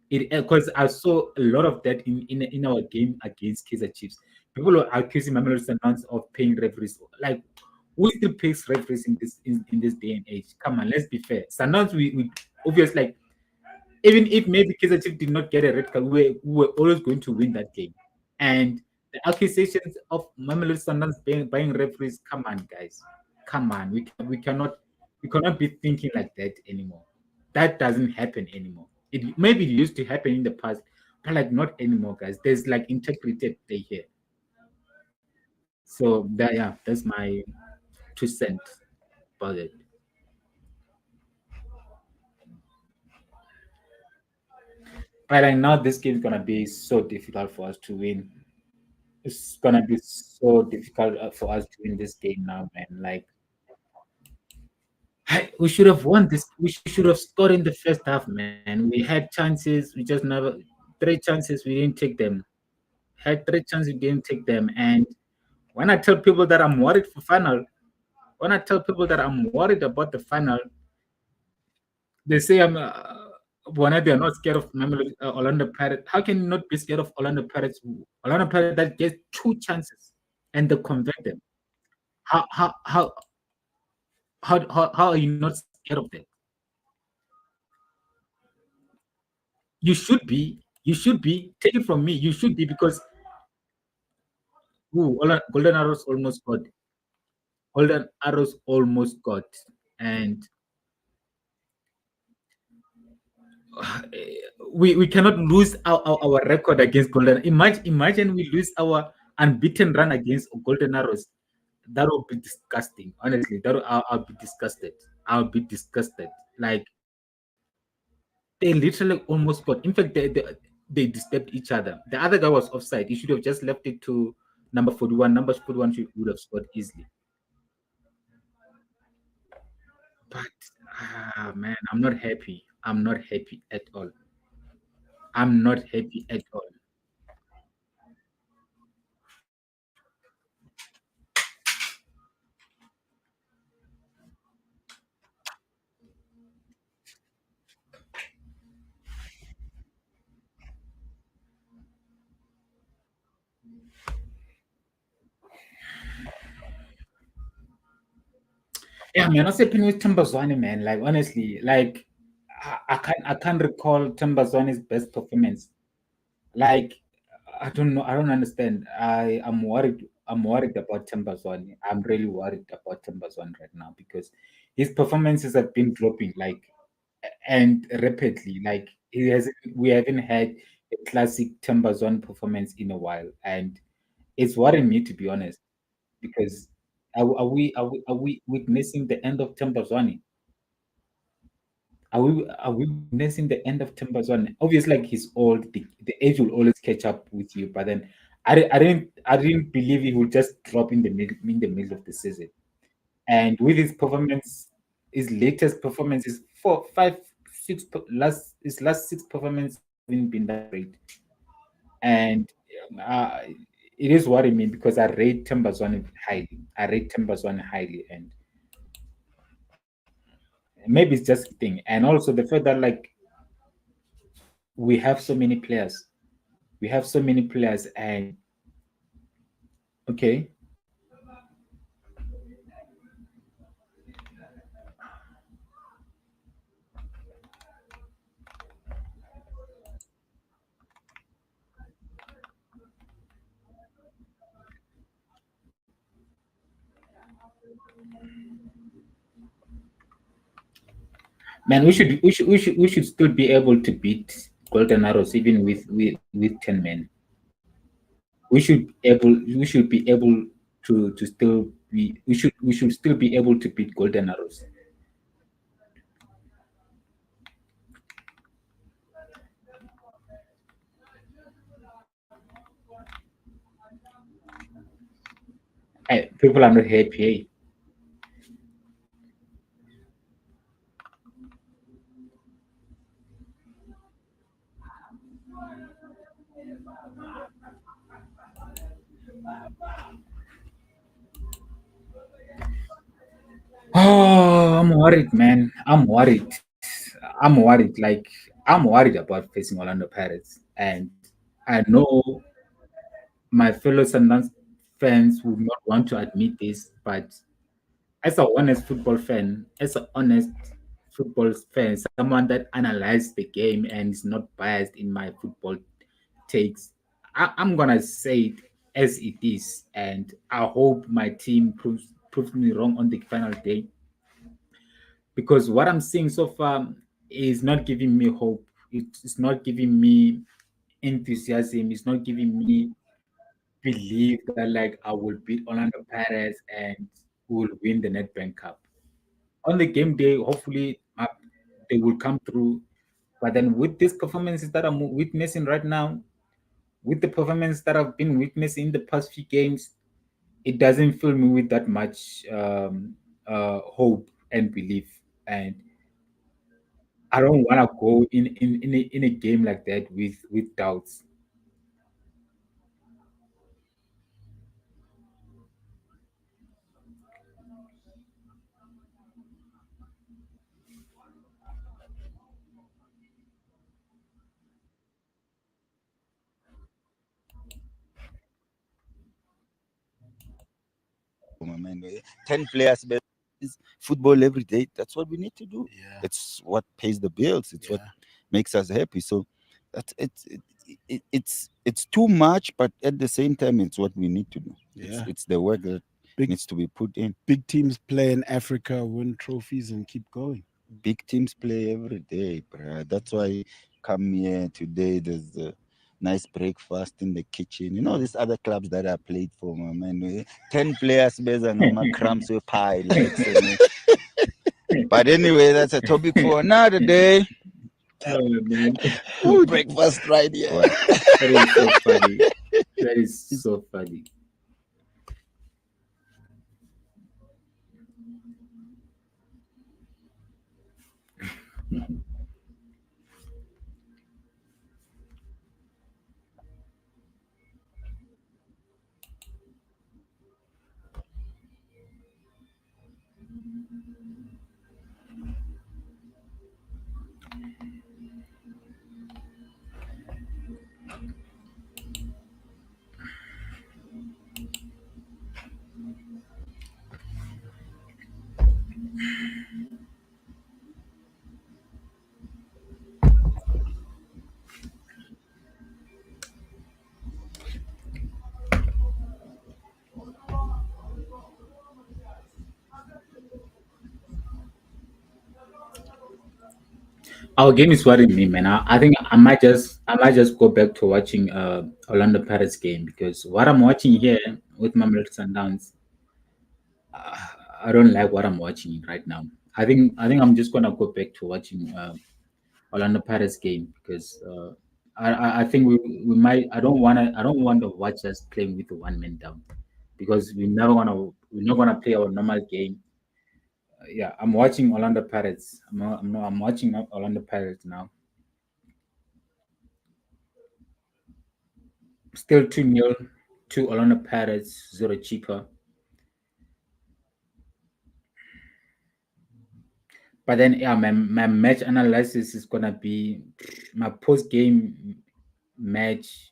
It because I saw a lot of that in our game against Kaizer Chiefs. People were accusing Mamelodi Sundowns of paying referees. Like, Who still pays referees in this day and age? Come on, let's be fair. Sometimes we obvious like even if maybe Kaizer Chiefs did not get a red card, we were always going to win that game. And the accusations of Mamelodi Sundowns buying referees, come on, guys, come on, we cannot be thinking like that anymore. That doesn't happen anymore. It maybe it used to happen in the past, but like not anymore, guys. There's like integrity at play here. So that yeah, that's my 2 cents about it. But like now, this game is gonna be so difficult for us to win. It's gonna be so difficult for us to win this game now, man. Like we should have won this. We should have scored in the first half, man. We had chances. We just never. 3 chances, we didn't take them. Had 3 chances, we didn't take them. And when I tell people that I'm worried for final, when I tell people that I'm worried about the final, they say I'm. When they're not scared of Orlando Pirates, how can you not be scared of Orlando Pirates? Orlando Pirates that gets 2 chances and they convert them. How how how how are you not scared of that? You should be. You should be. Take it from me. You should be because ooh, Golden Arrows almost got. Golden Arrows almost got. And we cannot lose our record against Golden. Imagine we lose our unbeaten run against Golden Arrows. That would be disgusting. Honestly, I'll be disgusted. I'll be disgusted. Like they literally almost got. In fact, they disturbed each other. The other guy was offside. He should have just left it to number 41. Number 41 would have scored easily. But man, I'm not happy. I'm not happy at all. I'm not happy at all. Yeah, man, what's happening with Tambazwane, man? Like honestly, like I can't recall Tambazwane's best performance. Like I don't know, I don't understand. I'm worried. I'm worried about Tambazwane. I'm really worried about Tambazwane right now because his performances have been dropping like and rapidly. Like he has we haven't had a classic Tambazwane performance in a while, and it's worrying me to be honest because are we witnessing the end of Tambazwane? Are we witnessing the end of Timbers1? Obviously, like he's old, the age will always catch up with you. But then I didn't believe he would just drop in the middle of the season. And with his performance, his latest performance is 4, 5, 6 last 6 performance haven't been that great. And it is worrying me because I rate Timbers1 highly. I rate Timbers1 highly, and maybe it's just a thing. And also the fact that like we have so many players. We have so many players, and okay, man, we should still be able to beat Golden Arrows even with 10 men. We should be able to still be we should still be able to beat Golden Arrows. People are not happy. Oh, I'm worried, man. I'm worried. I'm worried. Like I'm worried about facing Orlando Pirates, and I know my fellow Sundowns fans will not want to admit this, but as a honest football fan, as an honest football fan, someone that analyzes the game and is not biased in my football takes, I'm gonna say it as it is, and I hope my team proves me wrong on the final day, because what I'm seeing so far is not giving me hope. It's not giving me enthusiasm. It's not giving me believe that like I will beat Orlando Pirates and we will win the NEDBANK Cup. On the game day, hopefully they will come through. But then with these performances that I'm witnessing right now, with the performance that I've been witnessing in the past few games, it doesn't fill me with that much hope and belief. And I don't want to go in a game like that with doubts. My man. 10 players best is football every day. That's what we need to do. Yeah. It's what pays the bills. It's what Yeah. makes us happy. So that's it's too much, but at the same time, it's what we need to do. Yeah. It's the work that Big needs to be put in. big teams play in Africa, win trophies, and keep going. Big teams play every day, bruh. That's why come here today. There's a nice breakfast in the kitchen. You know, these other clubs that I played for, my man. 10 players based on my crumbs with pie, like so. But anyway, that's a topic for another day. Oh man, Ooh, breakfast right here. Well, that is so funny. That is so funny. Our game is worrying me, man. I think I might just go back to watching Orlando Pirates game, because what I'm watching here with Mamelodi Sundowns, uh, I don't like what I'm watching right now. I think I'm just gonna go back to watching Orlando Pirates game, because I think we might I don't want to watch us playing with one man down, because we're not gonna play our normal game. Yeah, I'm watching Orlando Pirates. I'm watching Orlando Pirates now. Still 2-0 to Orlando Pirates, zero cheaper. But then, yeah, my match analysis is gonna be my post game match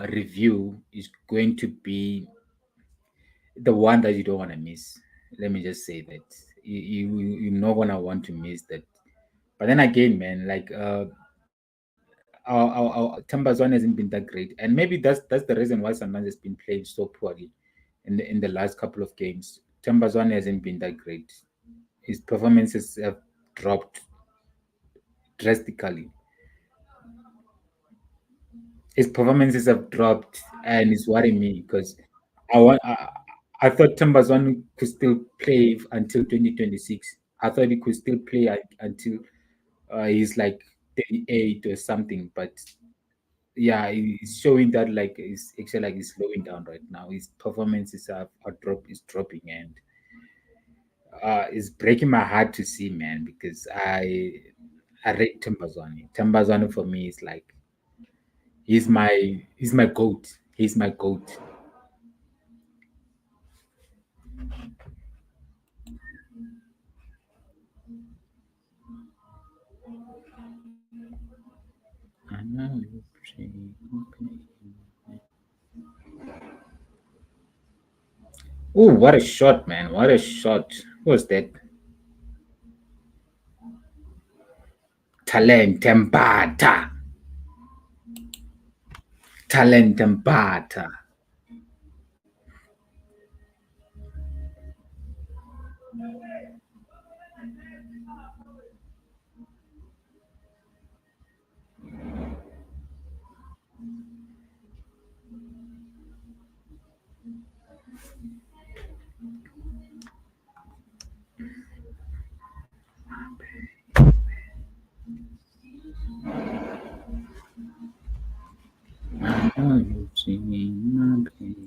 review is going to be the one that you don't want to miss. Let me just say that you're not gonna want to miss that. But then again, man, like our Tamba Zone hasn't been that great, and maybe that's the reason why Sundowns has been playing so poorly in the last couple of games. Tamba Zone hasn't been that great. His performances have dropped drastically. His performances have dropped, and it's worrying me, because I want. I thought Tambazwan could still play until 2026. I thought he could still play until he's like 38 or something. But yeah, he's showing that like he's actually like he's slowing down right now. His performances is dropping, and it's breaking my heart to see, man, because I rate Tambazwan. Tambazwan for me is like he's my goat. He's my goat. I know you play. Oh, what a shot, man! What a shot! Who was that? Talent Tempata. Talent Tempata. Are you singing my pain?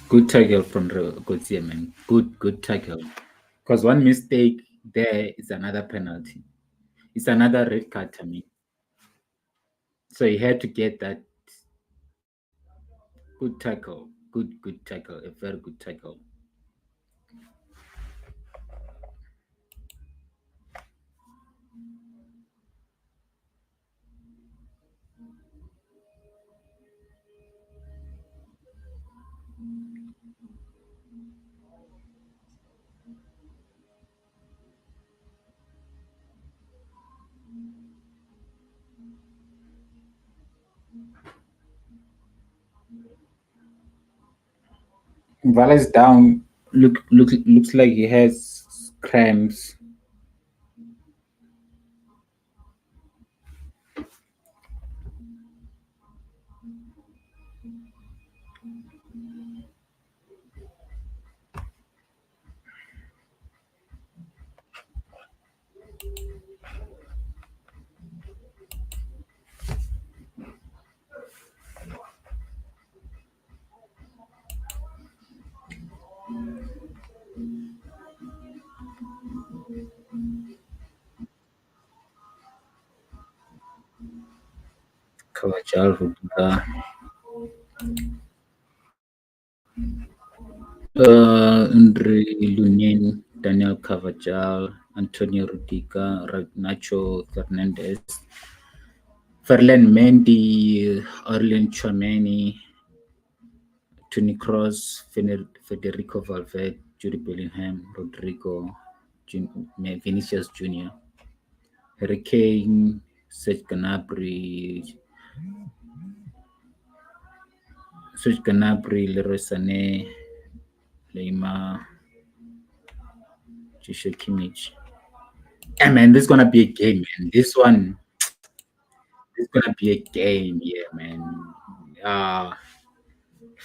Good tackle from Gauthier, man. Good tackle. Because one mistake there is another penalty. It's another red card to me. So he had to get that good tackle. Good tackle. A very good tackle. Vala's down. Looks like he has cramps. Kawajal Rudiga. Andre Lunin, Daniel Carvajal, Antonio Rudiga, Nacho Fernandez, Ferland Mendy, Orlin Chouameni, Tony Cross, Federico Valverde, Jude Bellingham, Rodrigo, Vinicius Jr., Harry Kane, Serge Gnabry, Leroy Sané, Neymar, Joshua Kimmich. Yeah, man, this is gonna be a game, man. This is gonna be a game, yeah, man. Uh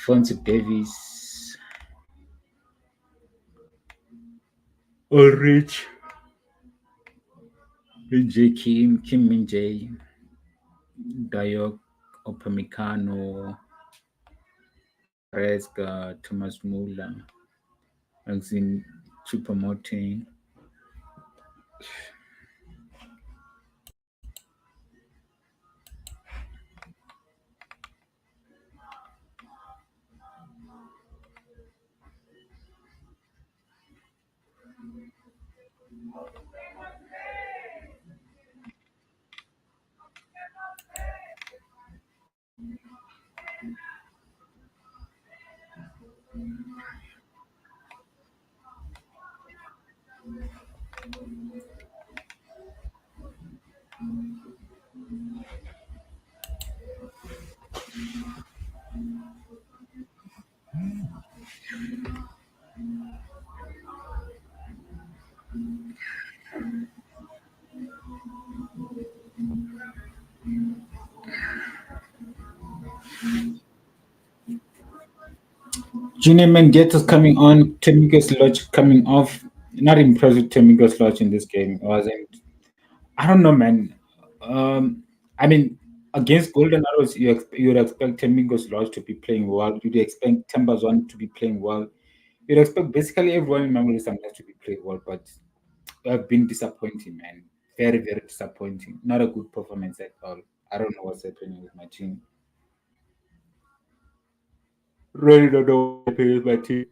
Fonzie Davis, Ulrich, Kim Min Jae, Dayok, Opamecano, Maresca, Thomas Muller, Maxine Chupamoting. Junior Mendes is coming on. Temikos Lodge coming off. Not impressed with Temikos Lodge in this game. I wasn't. I don't know, man. I mean, against Golden Arrows, you would expect Temikos Lodge to be playing well. You'd expect Tembazwan to be playing well. You'd expect basically everyone in Mamelodi Sundowns to be playing well, but have been disappointing, man. Very, very disappointing. Not a good performance at all. I don't know what's happening with my team. Really don't know what's happening with my team.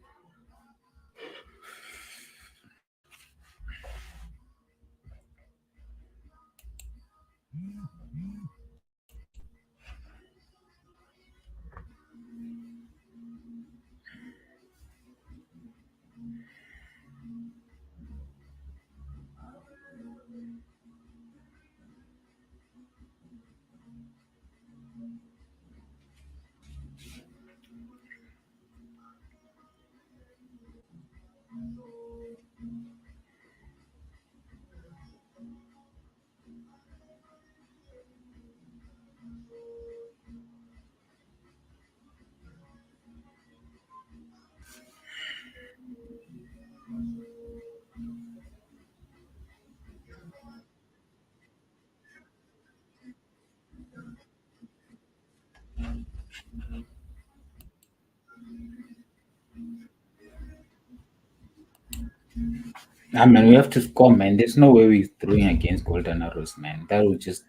Ah, man, we have to score, man. There's no way we're throwing against Golden Arrows, man. That would just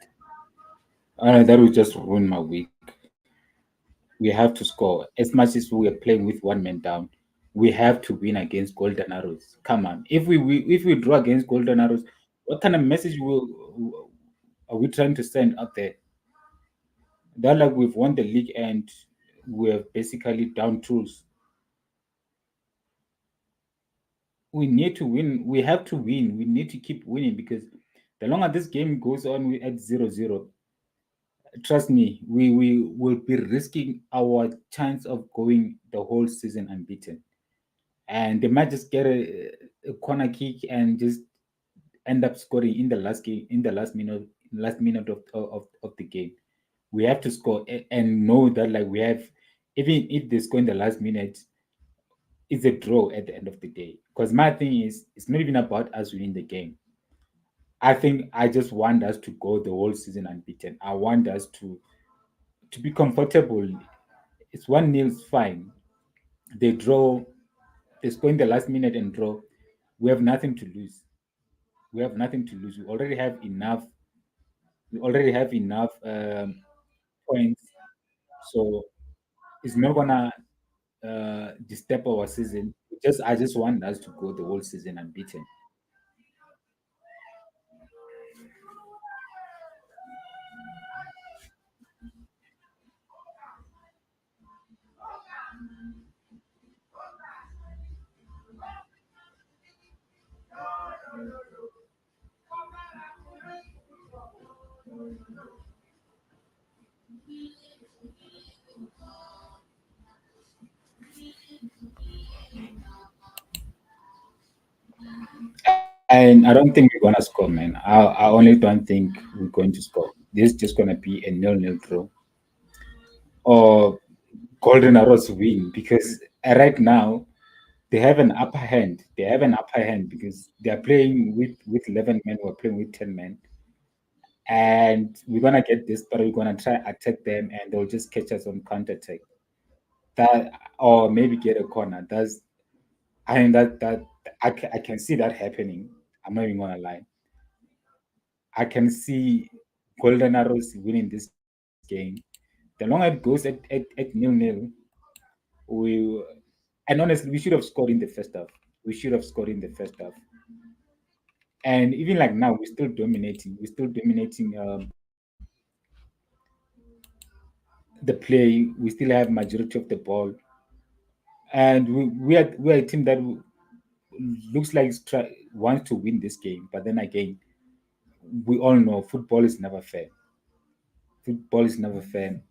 ruin my week. We have to score. As much as we are playing with one man down, we have to win against Golden Arrows. Come on. If we draw against Golden Arrows, what kind of message are we trying to send out there? That like we've won the league and we're basically down tools. We need to win. We have to win. We need to keep winning because the longer this game goes on, we at 0-0. Trust me, we will be risking our chance of going the whole season unbeaten. And they might just get a corner kick and just end up scoring in the last game, in the last minute of the game. We have to score and know that like we have, even if they score in the last minute, it's a draw at the end of the day. Because my thing is, it's not even about us winning the game. I think I just want us to go the whole season unbeaten. I want us to be comfortable. It's 1-0 is fine. They draw, they score in the last minute and draw. We have nothing to lose. We have nothing to lose. We already have enough. We already have enough points. So it's not gonna disturb our season. Just I just want us to go the whole season unbeaten. And I don't think we're gonna score, man. I only don't think we're going to score. This is just gonna be a nil-nil draw or Golden Arrows win because right now they have an upper hand. They have an upper hand because they are playing with 11 men. We're playing with 10 men, and we're gonna get this, but we're gonna try attack them, and they'll just catch us on counter attack. That or maybe get a corner. That's I mean that I can see that happening. I'm not even gonna lie. I can see Golden Arrows winning this game. The longer it goes at nil-nil, we and honestly, we should have scored in the first half. We should have scored in the first half. And even like now, we're still dominating. We're still dominating the play. We still have majority of the ball, and we are a team that looks like wants to win this game. But then again, we all know football is never fair. Football is never fair.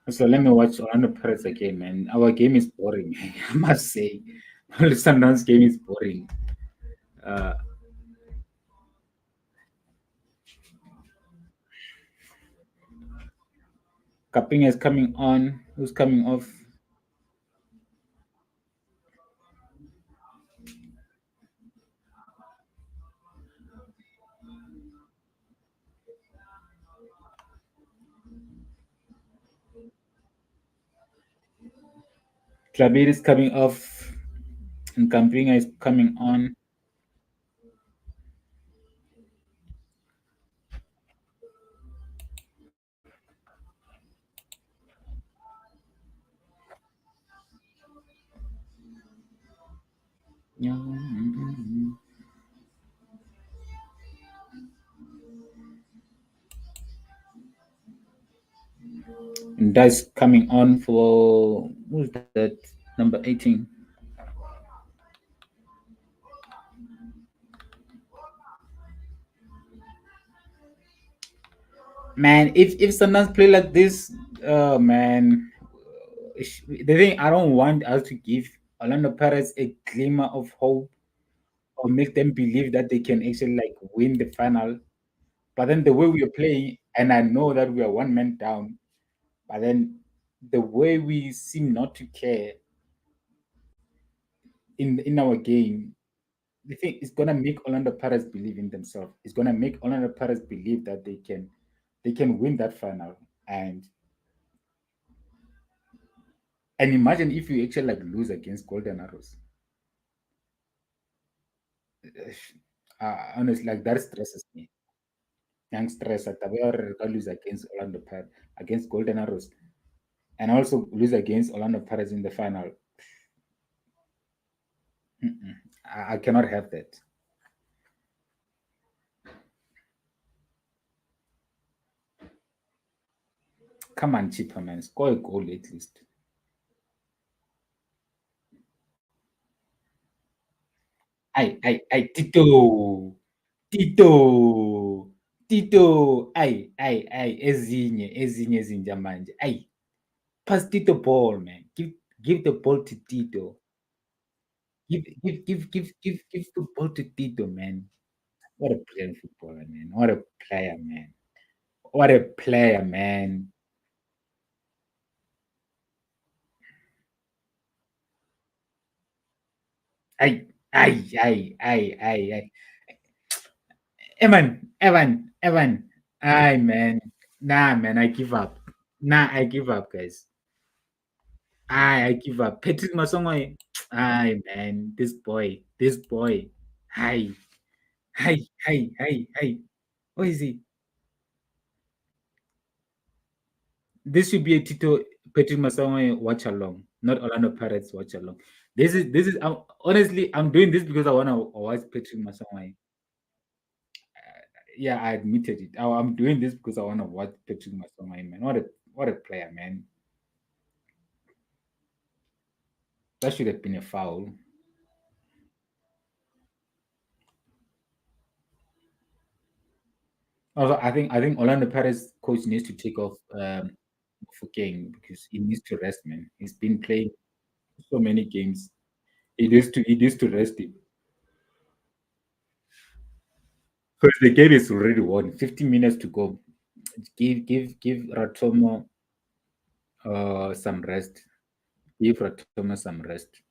So let me watch Orlando Pirates again, man. Our game is boring, I must say. Sundowns game is boring. Uh, Cupping is coming on. Who's coming off? Klabir is coming off, and Campinga is coming on. And that's coming on for who's that? Number 18. Man, if Sundowns play like this, man, the thing I don't want us to give Orlando Pirates a glimmer of hope or make them believe that they can actually like win the final. But then the way we are playing, and I know that we are one man down, but then the way we seem not to care in our game, the thing is gonna make Orlando Pirates believe in themselves. It's gonna make Orlando Pirates believe that they can win that final. And imagine if you actually like lose against Golden Arrows. Honestly, like that stresses me. Young stress at the lose against Orlando Pirates, against Golden Arrows, and also lose against Orlando Pirates in the final. I cannot have that. Come on, chippa man, score a goal at least. Tito, Tito, Tito, ezinye zinja manje. Pass Tito ball, man. Give the ball to Tito. Give the ball to Tito, man. What a player footballer, man. What a player, man. What a player, man. Ay, ay. Evan. Ay, man. Nah, man, I give up. Nah, I give up, guys. I give up. Patrick Masongo, ay, man, this boy. Hi, hi. What is he? This should be a Tito Patrick Masongo watch along, not Orlando Pirates watch along. This is honestly, I'm doing this because I want to watch Patrick Masongo. Yeah, I admitted it. I'm doing this because I want to watch Patrick Masongo, man. What a player, man. That should have been a foul. Also, I think Orlando Pirates coach needs to take off MOFOKENG because he needs to rest, man. He's been playing so many games. He needs to rest him. Because the game is already won. 15 minutes to go. Give Ratomo some rest. Give Ratomo some rest.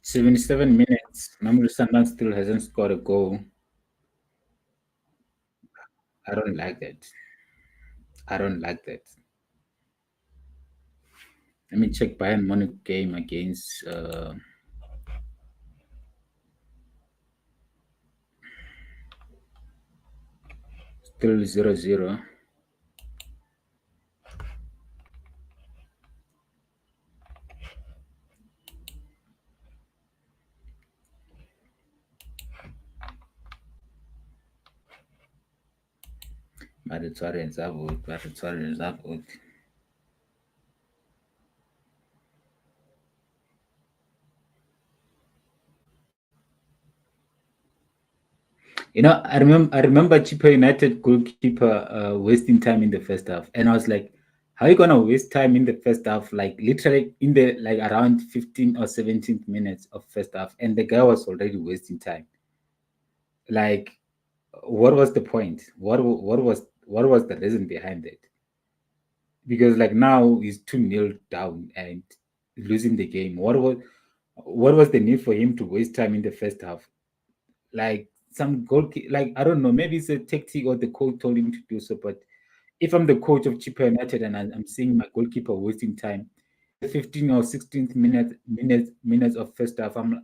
77 minutes. Mamelodi Sundowns still hasn't scored a goal. I don't like that. I don't like that. Let me check Bayern Munich game against still 0-0. Battery Zavod. I remember Chippa United goalkeeper wasting time in the first half, and I was like, "How are you gonna waste time in the first half? Like literally in the like around 15 or 17 minutes of first half, and the guy was already wasting time. Like, what was the point? What was the reason behind it? Because like now he's 2-0 down and losing the game. What was the need for him to waste time in the first half? Like some goal, like I don't know, maybe it's a tactic or the coach told him to do so. But if I'm the coach of Chippa United and I'm seeing my goalkeeper wasting time in the 15th or 16th minutes of first half, I'm like,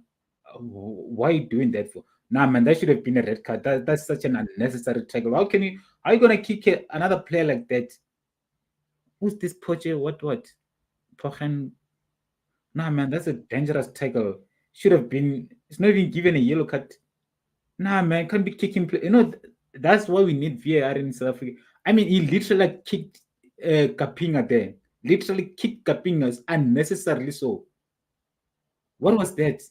why are you doing that for? Nah, man, that should have been a red card. That's such an unnecessary tackle. How can you? Are you gonna kick another player like that? Who's this Poche? What? Pochen? Nah, man, that's a dangerous tackle. Should have been. It's not even given a yellow card. Nah, man, can't be kicking. That's why we need VAR in South Africa. I mean, he literally like, kicked Kapinga there. Literally kicked Kapinga unnecessarily. So, what was that?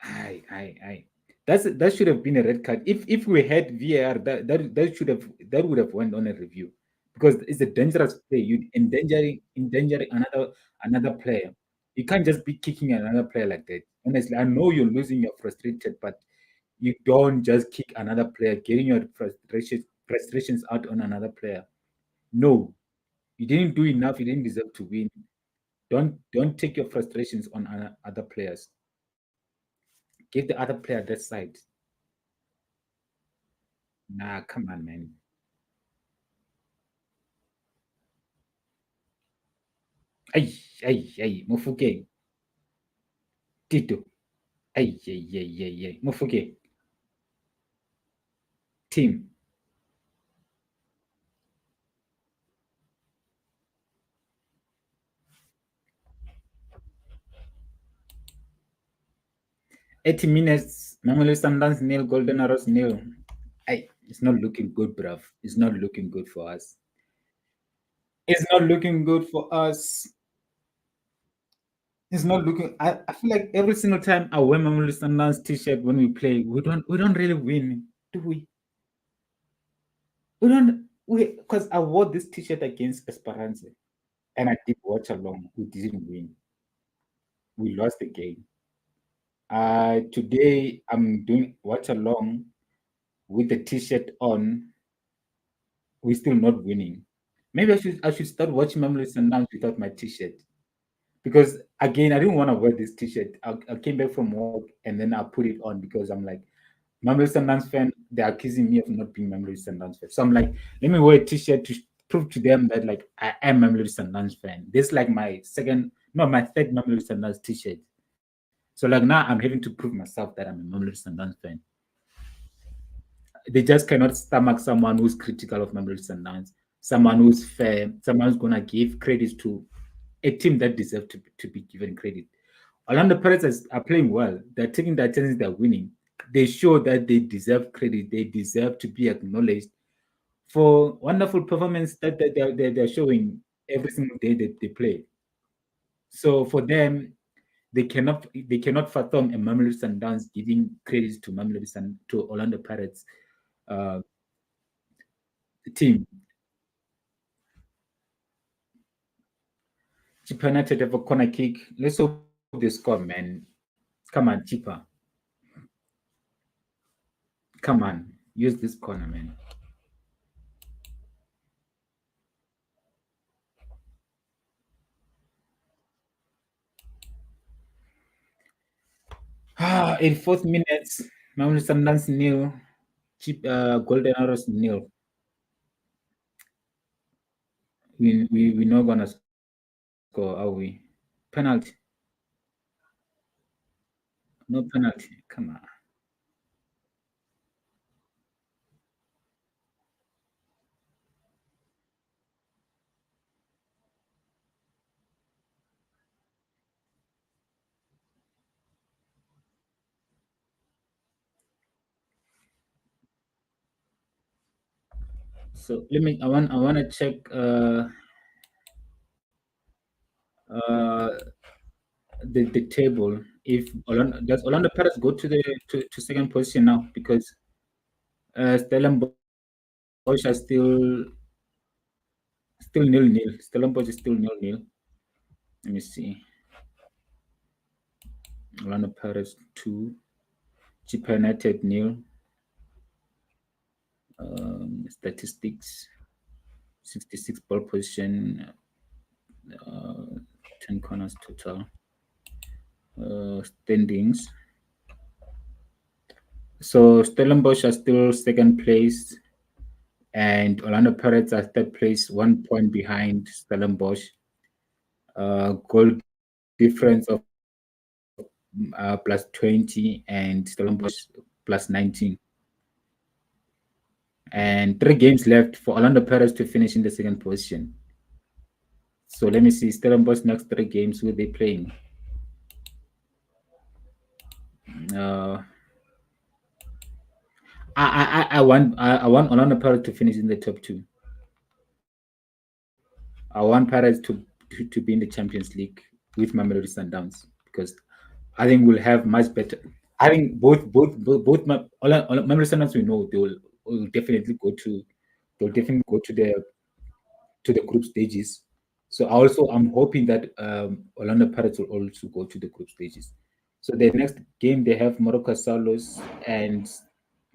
I. That should have been a red card. If we had VAR, that would have went on a review, because it's a dangerous play. You endangering another player. You can't just be kicking another player like that. Honestly, I know you're losing, you're frustrated, but you don't just kick another player, getting your frustrations out on another player. No, you didn't do enough. You didn't deserve to win. Don't take your frustrations on other players. Give the other player that side. Nah, come on, man. Ay, ay, Mofokeng, TITO. Ay. Mofokeng, TIMM. 80 minutes, Mamelodi Sundowns nil, Golden Arrows nil. Ay, it's not looking good, bruv. It's not looking good for us. It's not looking good for us. It's not looking. I feel like every single time I wear Mamelodi Sundowns t-shirt when we play, we don't really win, do we? We don't. We Because I wore this t-shirt against Esperance, and I did watch along. We didn't win. We lost the game. Today I'm doing watch along with the t-shirt on. We're still not winning. Maybe I should start watching Mamelodi Sundowns without my t-shirt, because again I didn't want to wear this t-shirt. I came back from work and then I put it on because I'm like, Mamelodi Sundowns fan. They're accusing me of not being Mamelodi Sundowns fan. So I'm like, let me wear a t-shirt to prove to them that like I am Mamelodi Sundowns fan. This is like my second, no, my third Mamelodi Sundowns t-shirt. So like now I'm having to prove myself that I'm a Mamelodi Sundowns fan. They just cannot stomach someone who's critical of Mamelodi Sundowns, someone who's fair, someone who's gonna give credit to a team that deserves to be given credit. Orlando Pirates are playing well. They're taking their chances. They're winning. They show that they deserve credit. They deserve to be acknowledged for wonderful performance that they're showing every single day that they play. So for them, they cannot fathom a Mamelodi Sundowns giving credit to to Orlando Pirates uh, team. Chippa United have a corner kick. Let's hope they score, man. Come on, Chippa. Come on. Use this corner, man. 84th minutes, Mamelodi Sundowns nil, Golden Arrows nil. We're not gonna score, are we? Penalty. No penalty. Come on. So let me. I want to check. Uh, the table. If does Orlando Pirates go to the to second position now because Stellenbosch are still nil. Stellenbosch is still nil. Let me see. Orlando Pirates 2, Chippa United nil. Statistics: 66 ball position, 10 corners total. Standings. So Stellenbosch are still second place, and Orlando Pirates are third place, 1 point behind Stellenbosch. Goal difference of plus 20 and Stellenbosch plus 19. And 3 games left for Orlando Pirates to finish in the second position. So let me see Stellenbosch next 3 games. Who are they playing? Uh, I want Orlando Pirates to finish in the top 2. I want Pirates to be in the Champions League with Mamelodi Sundowns because I think we'll have much better. I think both Mamelodi Sundowns we know will definitely go to the group stages. So I'm hoping that Orlando Pirates will also go to the group stages. So the next game they have Morocco Solos and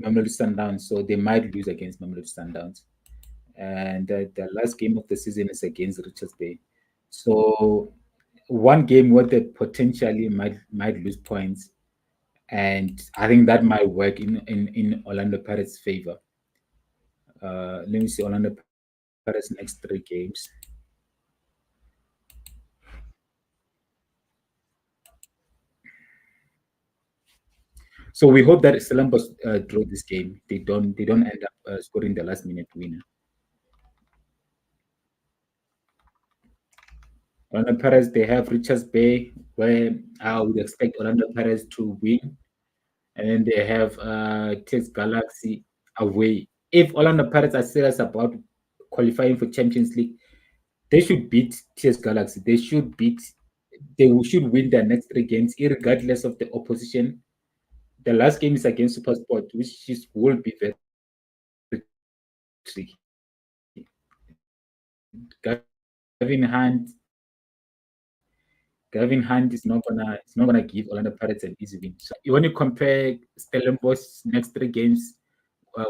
Mamelodi Sundowns. So they might lose against Mamelodi Sundowns. And the last game of the season is against Richards Bay. So one game where they potentially might lose points, and I think that might work in Orlando Pirates' favor. Let me see Orlando Pirates' next 3 games. So we hope that Stellenbosch draw this game. They don't end up scoring the last minute winner. Orlando Pirates, they have Richards Bay, where I would expect Orlando Pirates to win. And then they have TS Galaxy away. If Orlando Pirates are serious about qualifying for Champions League, they should beat TS Galaxy. They should win their next 3 games, regardless of the opposition. The last game is against Supersport, which will be very tricky. Gavin Hunt, Gavin Hunt is not gonna give Orlando Pirates an easy win. So when you compare Stellenbosch next 3 games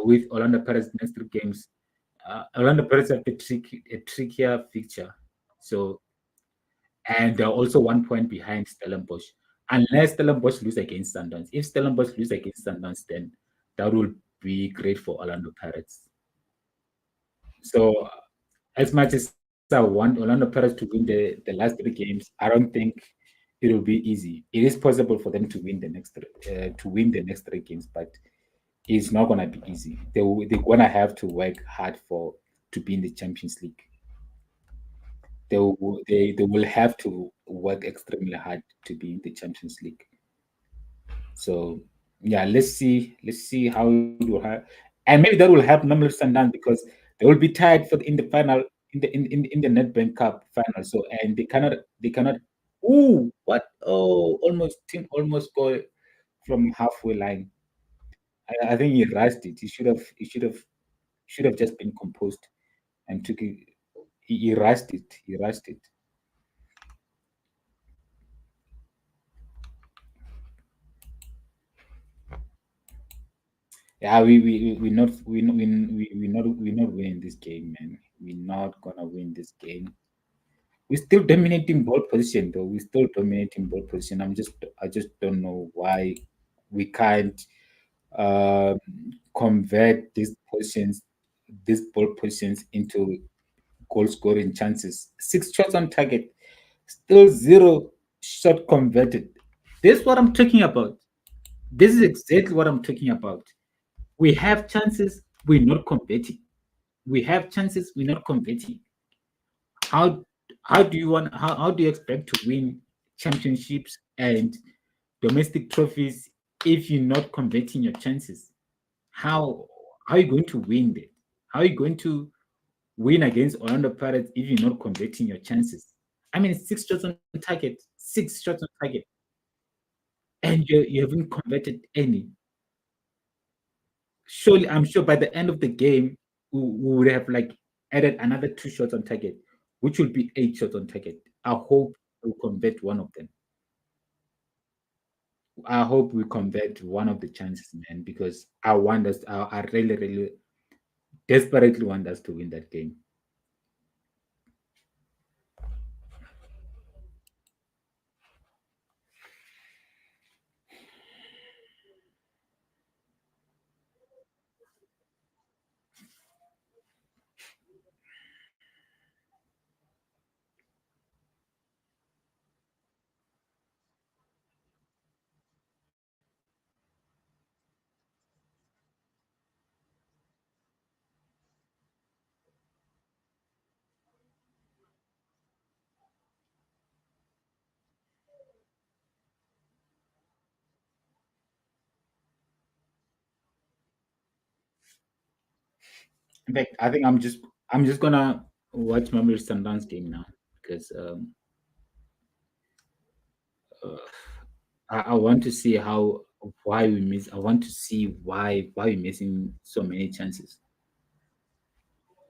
with Orlando Pirates next 3 games, Orlando Pirates have a trickier fixture. So and they're also 1 point behind Stellenbosch. Unless Stellenbosch lose against Sundowns. If Stellenbosch lose against Sundowns, then that will be great for Orlando Pirates. So as much as I want Orlando Pirates to win the last 3 games, I don't think it will be easy. It is possible for them to win the next 3 games, but it's not gonna be easy. They're gonna have to work hard to be in the Champions League. They will have to work extremely hard to be in the Champions League. So yeah, let's see how it will have, and maybe that will help Mamelodi Sundowns because they will be tied for in the final in the NEDBANK Cup final. So and they cannot. Ooh, what? Oh, almost team almost go from halfway line. I think he rushed it. He should have just been composed and took it. He rushed it. He rushed it. Yeah, we're not winning this game, man. We're not gonna win this game. We're still dominating ball position, though. We're still dominating ball position. I just don't know we can't um, convert these ball positions into goal scoring chances. 6 shots on target, still 0 shot converted. This is what I'm talking about. This is exactly what I'm talking about. We have chances, we're not converting. We have chances, we're not converting. How how do you expect to win championships and domestic trophies if you're not converting your chances? How how are you going to win that? How are you going to win against Orlando Pirates if you're not converting your chances? I mean, 6 shots on target, 6 shots on target, and you haven't converted any. Surely, I'm sure by the end of the game, we would have like added another 2 shots on target, which will be 8 shots on target. I hope we'll convert one of them. I hope we convert one of the chances, man, because I want us. I really, really, desperately want us to win that game. In fact, I think I'm just gonna watch Mamelodi Sundowns game now because uh, I want to see how why we miss. I want to see why we're missing so many chances.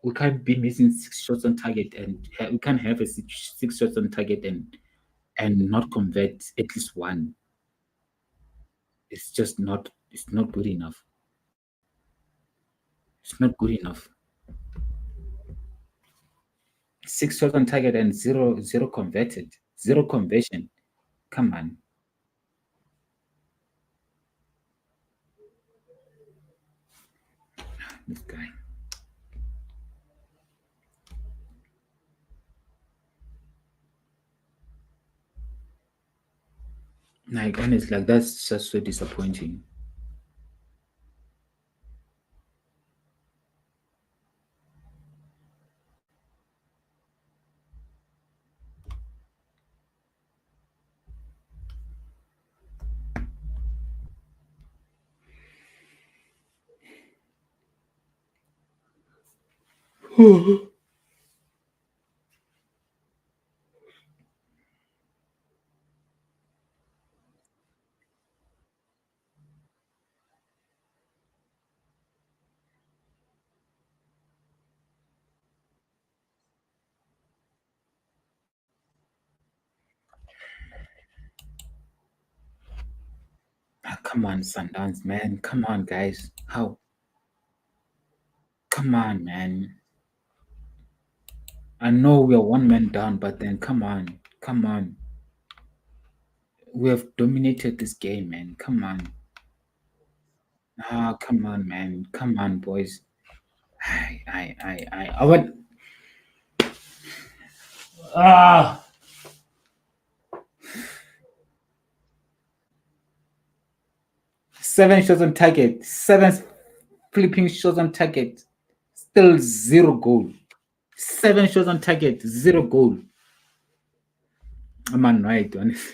We can't be missing 6 shots on target, and we can't have a six shots on target and not convert at least one. It's just not. It's not good enough. It's not good enough. 6 shots on target and zero converted, zero conversion. Come on, this guy. Like honestly, like that's just so disappointing. Come on, Sundowns, man. Come on, guys. How? Come on, man. I know we are one man down, but then come on, come on. We have dominated this game, man. Come on. Ah, come on, man. Come on, boys. I want. Ah, 7 shots on target. Seven flipping shots on target. Still zero goal. 7 shots on target. Zero goal. I'm annoyed, honestly.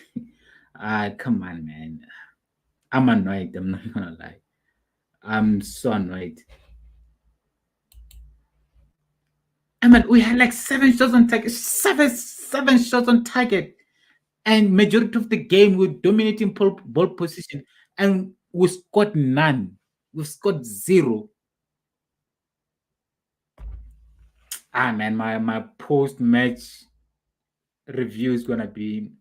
Ah, come on, man. I'm annoyed. I'm not gonna lie. I'm so annoyed. I mean, we had like 7 shots on target, seven shots on target, and majority of the game we're dominating ball position, and we scored none. We scored zero. Ah man, my post match review is gonna be.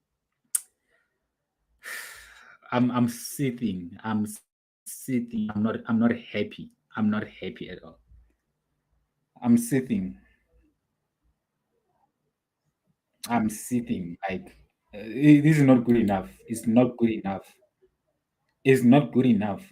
I'm sitting. I'm sitting. I'm not happy. I'm not happy at all. I'm sitting. I'm sitting. Like this is not good enough. It's not good enough. is not good enough.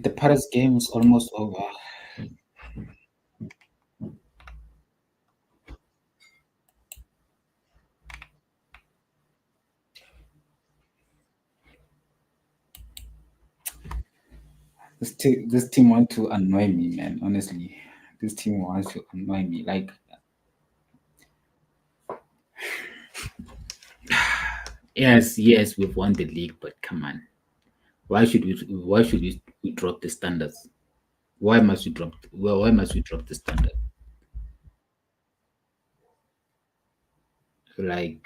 The Paris game is almost over. This team wants to annoy me, man. Honestly, this team wants to annoy me. Like, yes, we've won the league, but come on, why should we drop the standards? Why must we drop? Well, why must we drop the standard? Like,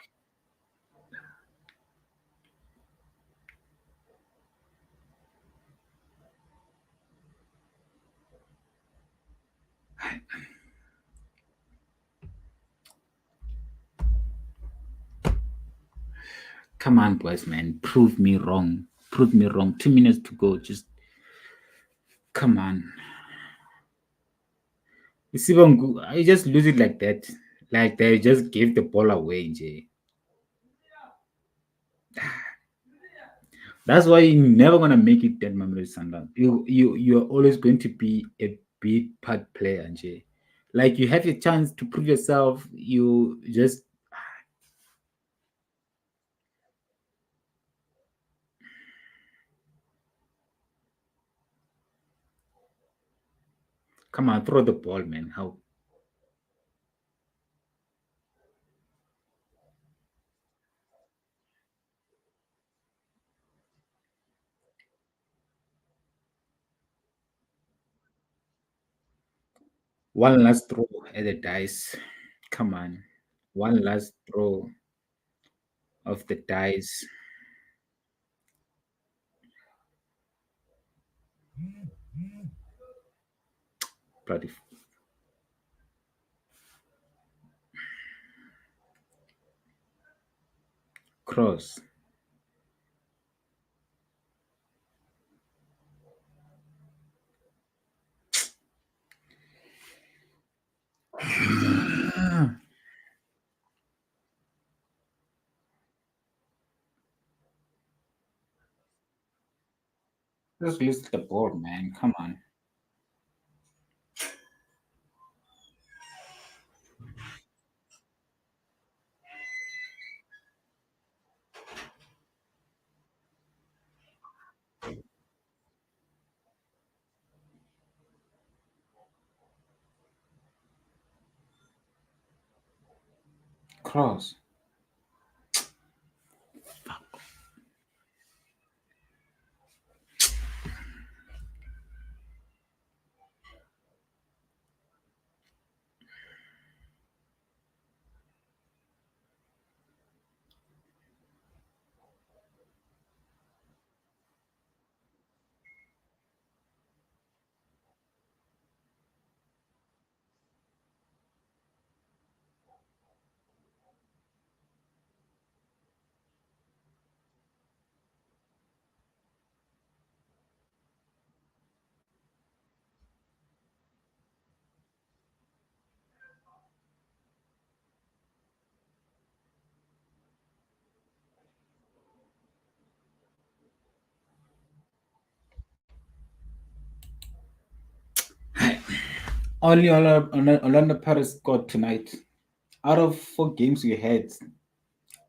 come on, boys, man, prove me wrong. Prove me wrong. 2 minutes to go. Just come on. It's even good. I just lose it like that. Like they just gave the ball away, Jay. That's why you're never gonna make it that Mamelodi Sundowns. You're always going to be a big part player, Jay. Like you have a chance to prove yourself. You just come on, throw the ball, man. How one last throw at the dice. Come on. One last throw of the dice. Bloody cross. Just lose the ball, man. Come on. Cross. Only Orlando Paris scored tonight. Out of 4 games we had,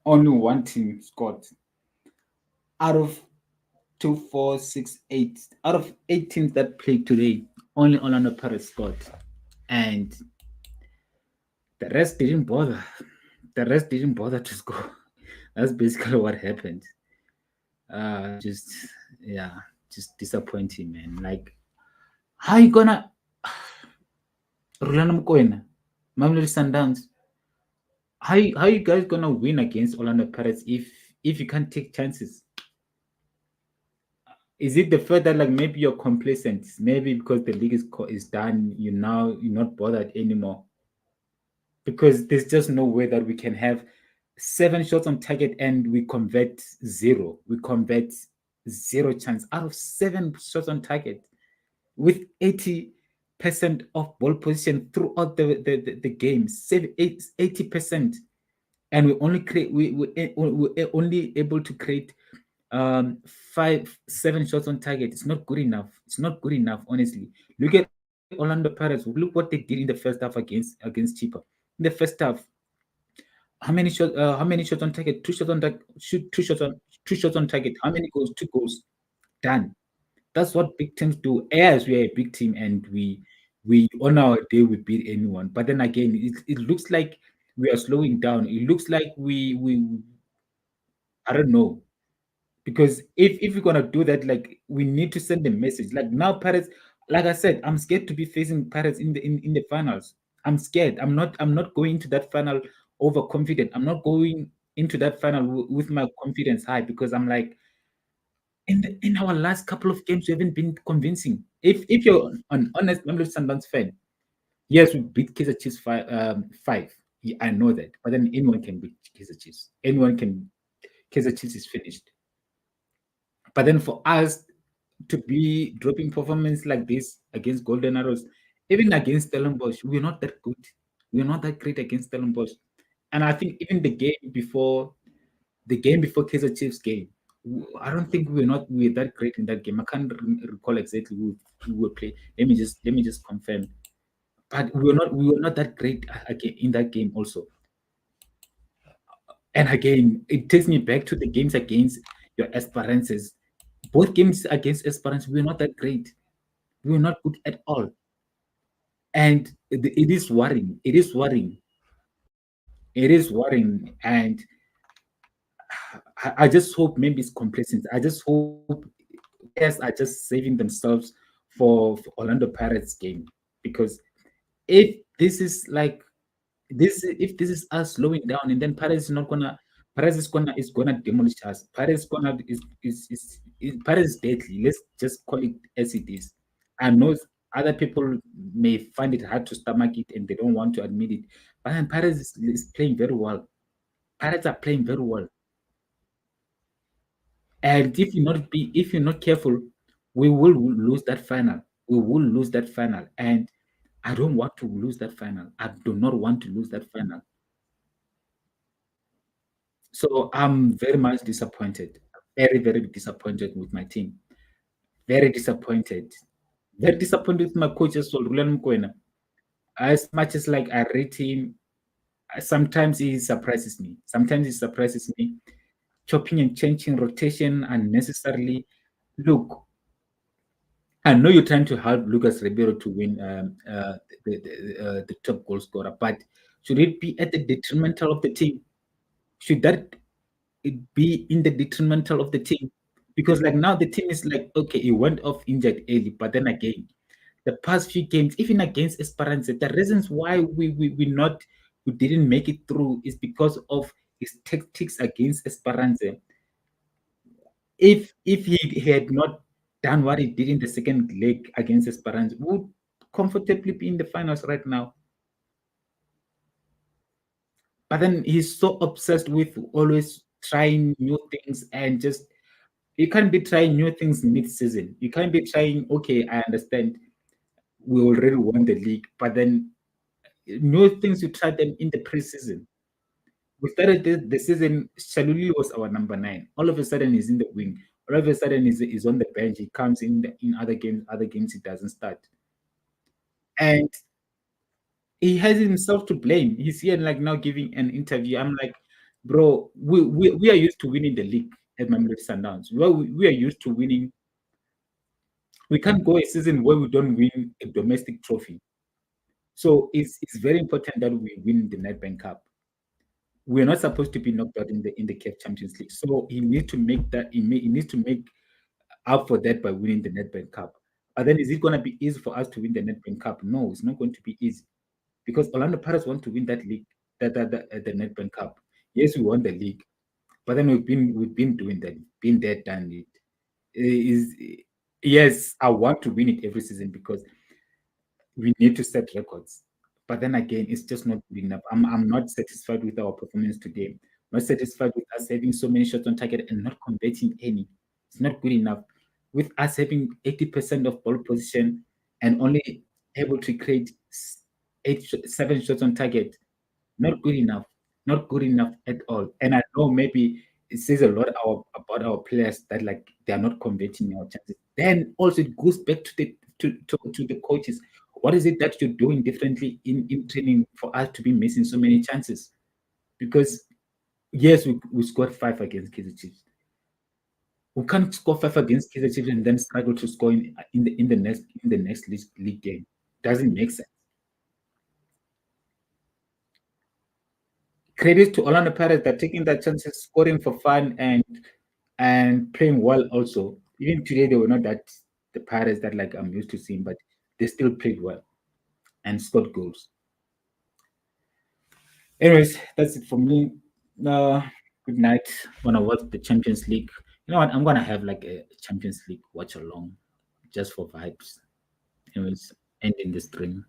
only one team scored. Out of 2, 4, 6, 8, out of 8 teams that played today, only Orlando Paris scored. And the rest didn't bother. The rest didn't bother to score. That's basically what happened. Just yeah, just disappointing, man. Like, how you gonna Orlando Mokoena, Mamelodi Sundowns? How you guys gonna win against Orlando Pirates if you can't take chances? Is it the fact that like maybe you're complacent? Maybe because the league is done, you're not bothered anymore. Because there's just no way that we can have 7 shots on target and we convert zero. We convert zero chance out of 7 shots on target with 80% of ball position throughout the game. 80%, and we only create we're only able to create 7 shots on target. It's not good enough. It's not good enough, honestly. Look at Orlando Pirates. Look what they did in the first half against Chippa. In the first half, how many shots on target? 2 shots on target. Shoot 2 shots on target. How many goals? 2 goals. Done. That's what big teams do. As we are a big team and we on our day we beat anyone. But then again, it looks like we are slowing down. It looks like we I don't know. Because if we're gonna do that, like we need to send a message. Like now, Pirates, like I said, I'm scared to be facing Pirates in the finals. I'm scared. I'm not going into that final overconfident. I'm not going into that final with my confidence high because I'm like in our last couple of games we haven't been convincing. If you're an honest Mamelodi Sundowns fan, yes, we beat Kaizer Chiefs 5. Yeah, I know that, but then anyone can beat Kaizer Chiefs. Anyone can. Kaizer Chiefs is finished. But then for us to be dropping performance like this against Golden Arrows, even against Stellenbosch, we're not that good. We're not that great against Stellenbosch. And I think even the game before Kaizer Chiefs game, I don't think we're that great in that game. I can't recall exactly who we play. Let me just confirm. But we were not that great again in that game also. And again, it takes me back to the games against your Esperances. Both games against Esperance, we were not that great. We were not good at all. And it is worrying. It is worrying. It is worrying. And I just hope maybe it's complacency. I just hope players are just saving themselves for Orlando Pirates game. Because if this is like if this is us slowing down and then Paris is gonna demolish us. Paris gonna is Paris is deadly. Let's just call it as it is. I know other people may find it hard to stomach it and they don't want to admit it, but then Paris is playing very well. Pirates are playing very well, and if you're not careful, we will lose that final. We will lose that final, and I don't want to lose that final. I do not want to lose that final. So I'm very much disappointed, very, very disappointed with my team. Very disappointed. Very disappointed with my coach as well, Rulen Mkwena. As much as like I rate him, sometimes he surprises me. Sometimes he surprises me. Chopping and changing rotation unnecessarily. Look, I know you're trying to help Lucas Ribeiro to win the top goal scorer, but should it be at the detrimental of the team? Should that it be in the detrimental of the team? Because like now the team is like, okay, he went off injured early, but then again, the past few games, even against Esperance, the reasons why we didn't make it through is because of his tactics against Esperance. If he had not done what he did in the second leg against Esperance, we would comfortably be in the finals right now. But then he's so obsessed with always trying new things and just you can't be trying new things mid-season. You can't be trying, okay, I understand we already won the league, but then new things you try them in the preseason. We started the season, Shaluli was our number 9. All of a sudden he's in the wing. All of a sudden he's on the bench. He comes in other games he doesn't start. And he has himself to blame. He's here like now giving an interview. I'm like, bro, we are used to winning the league at Mamelodi Sundowns. We are used to winning. We can't go a season where we don't win a domestic trophy. So it's very important that we win the NEDBANK Cup. We're not supposed to be knocked out in the CAF Champions League. So he needs to make that. He needs to make up for that by winning the NEDBANK Cup. But then is it going to be easy for us to win the NEDBANK Cup? No, it's not going to be easy because Orlando Pirates want to win that league, the NEDBANK Cup. Yes, we won the league, but then we've been doing that, been there, done it. Is yes, I want to win it every season because we need to set records. But then again, it's just not good enough. I'm not satisfied with our performance today. Not satisfied with us having so many shots on target and not converting any. It's not good enough. With us having 80% of ball position and only able to create 7 shots on target, not good enough. Not good enough at all. And I know maybe it says a lot about our players that like they are not converting our chances. Then also it goes back to the coaches. What is it that you're doing differently in training for us to be missing so many chances? Because yes, we scored 5 against KZR Chiefs. We can't score 5 against KZR Chiefs and then struggle to score in the next league game. Doesn't make sense. Credit to Orlando Pirates that taking that chances, scoring for fun and playing well also. Even today they were not that the Pirates that like I'm used to seeing, but they still played well and scored goals. Anyways, that's it for me. Good night. When I watch the Champions League, you know what? I'm gonna have like a Champions League watch along, just for vibes. Anyways, ending the stream.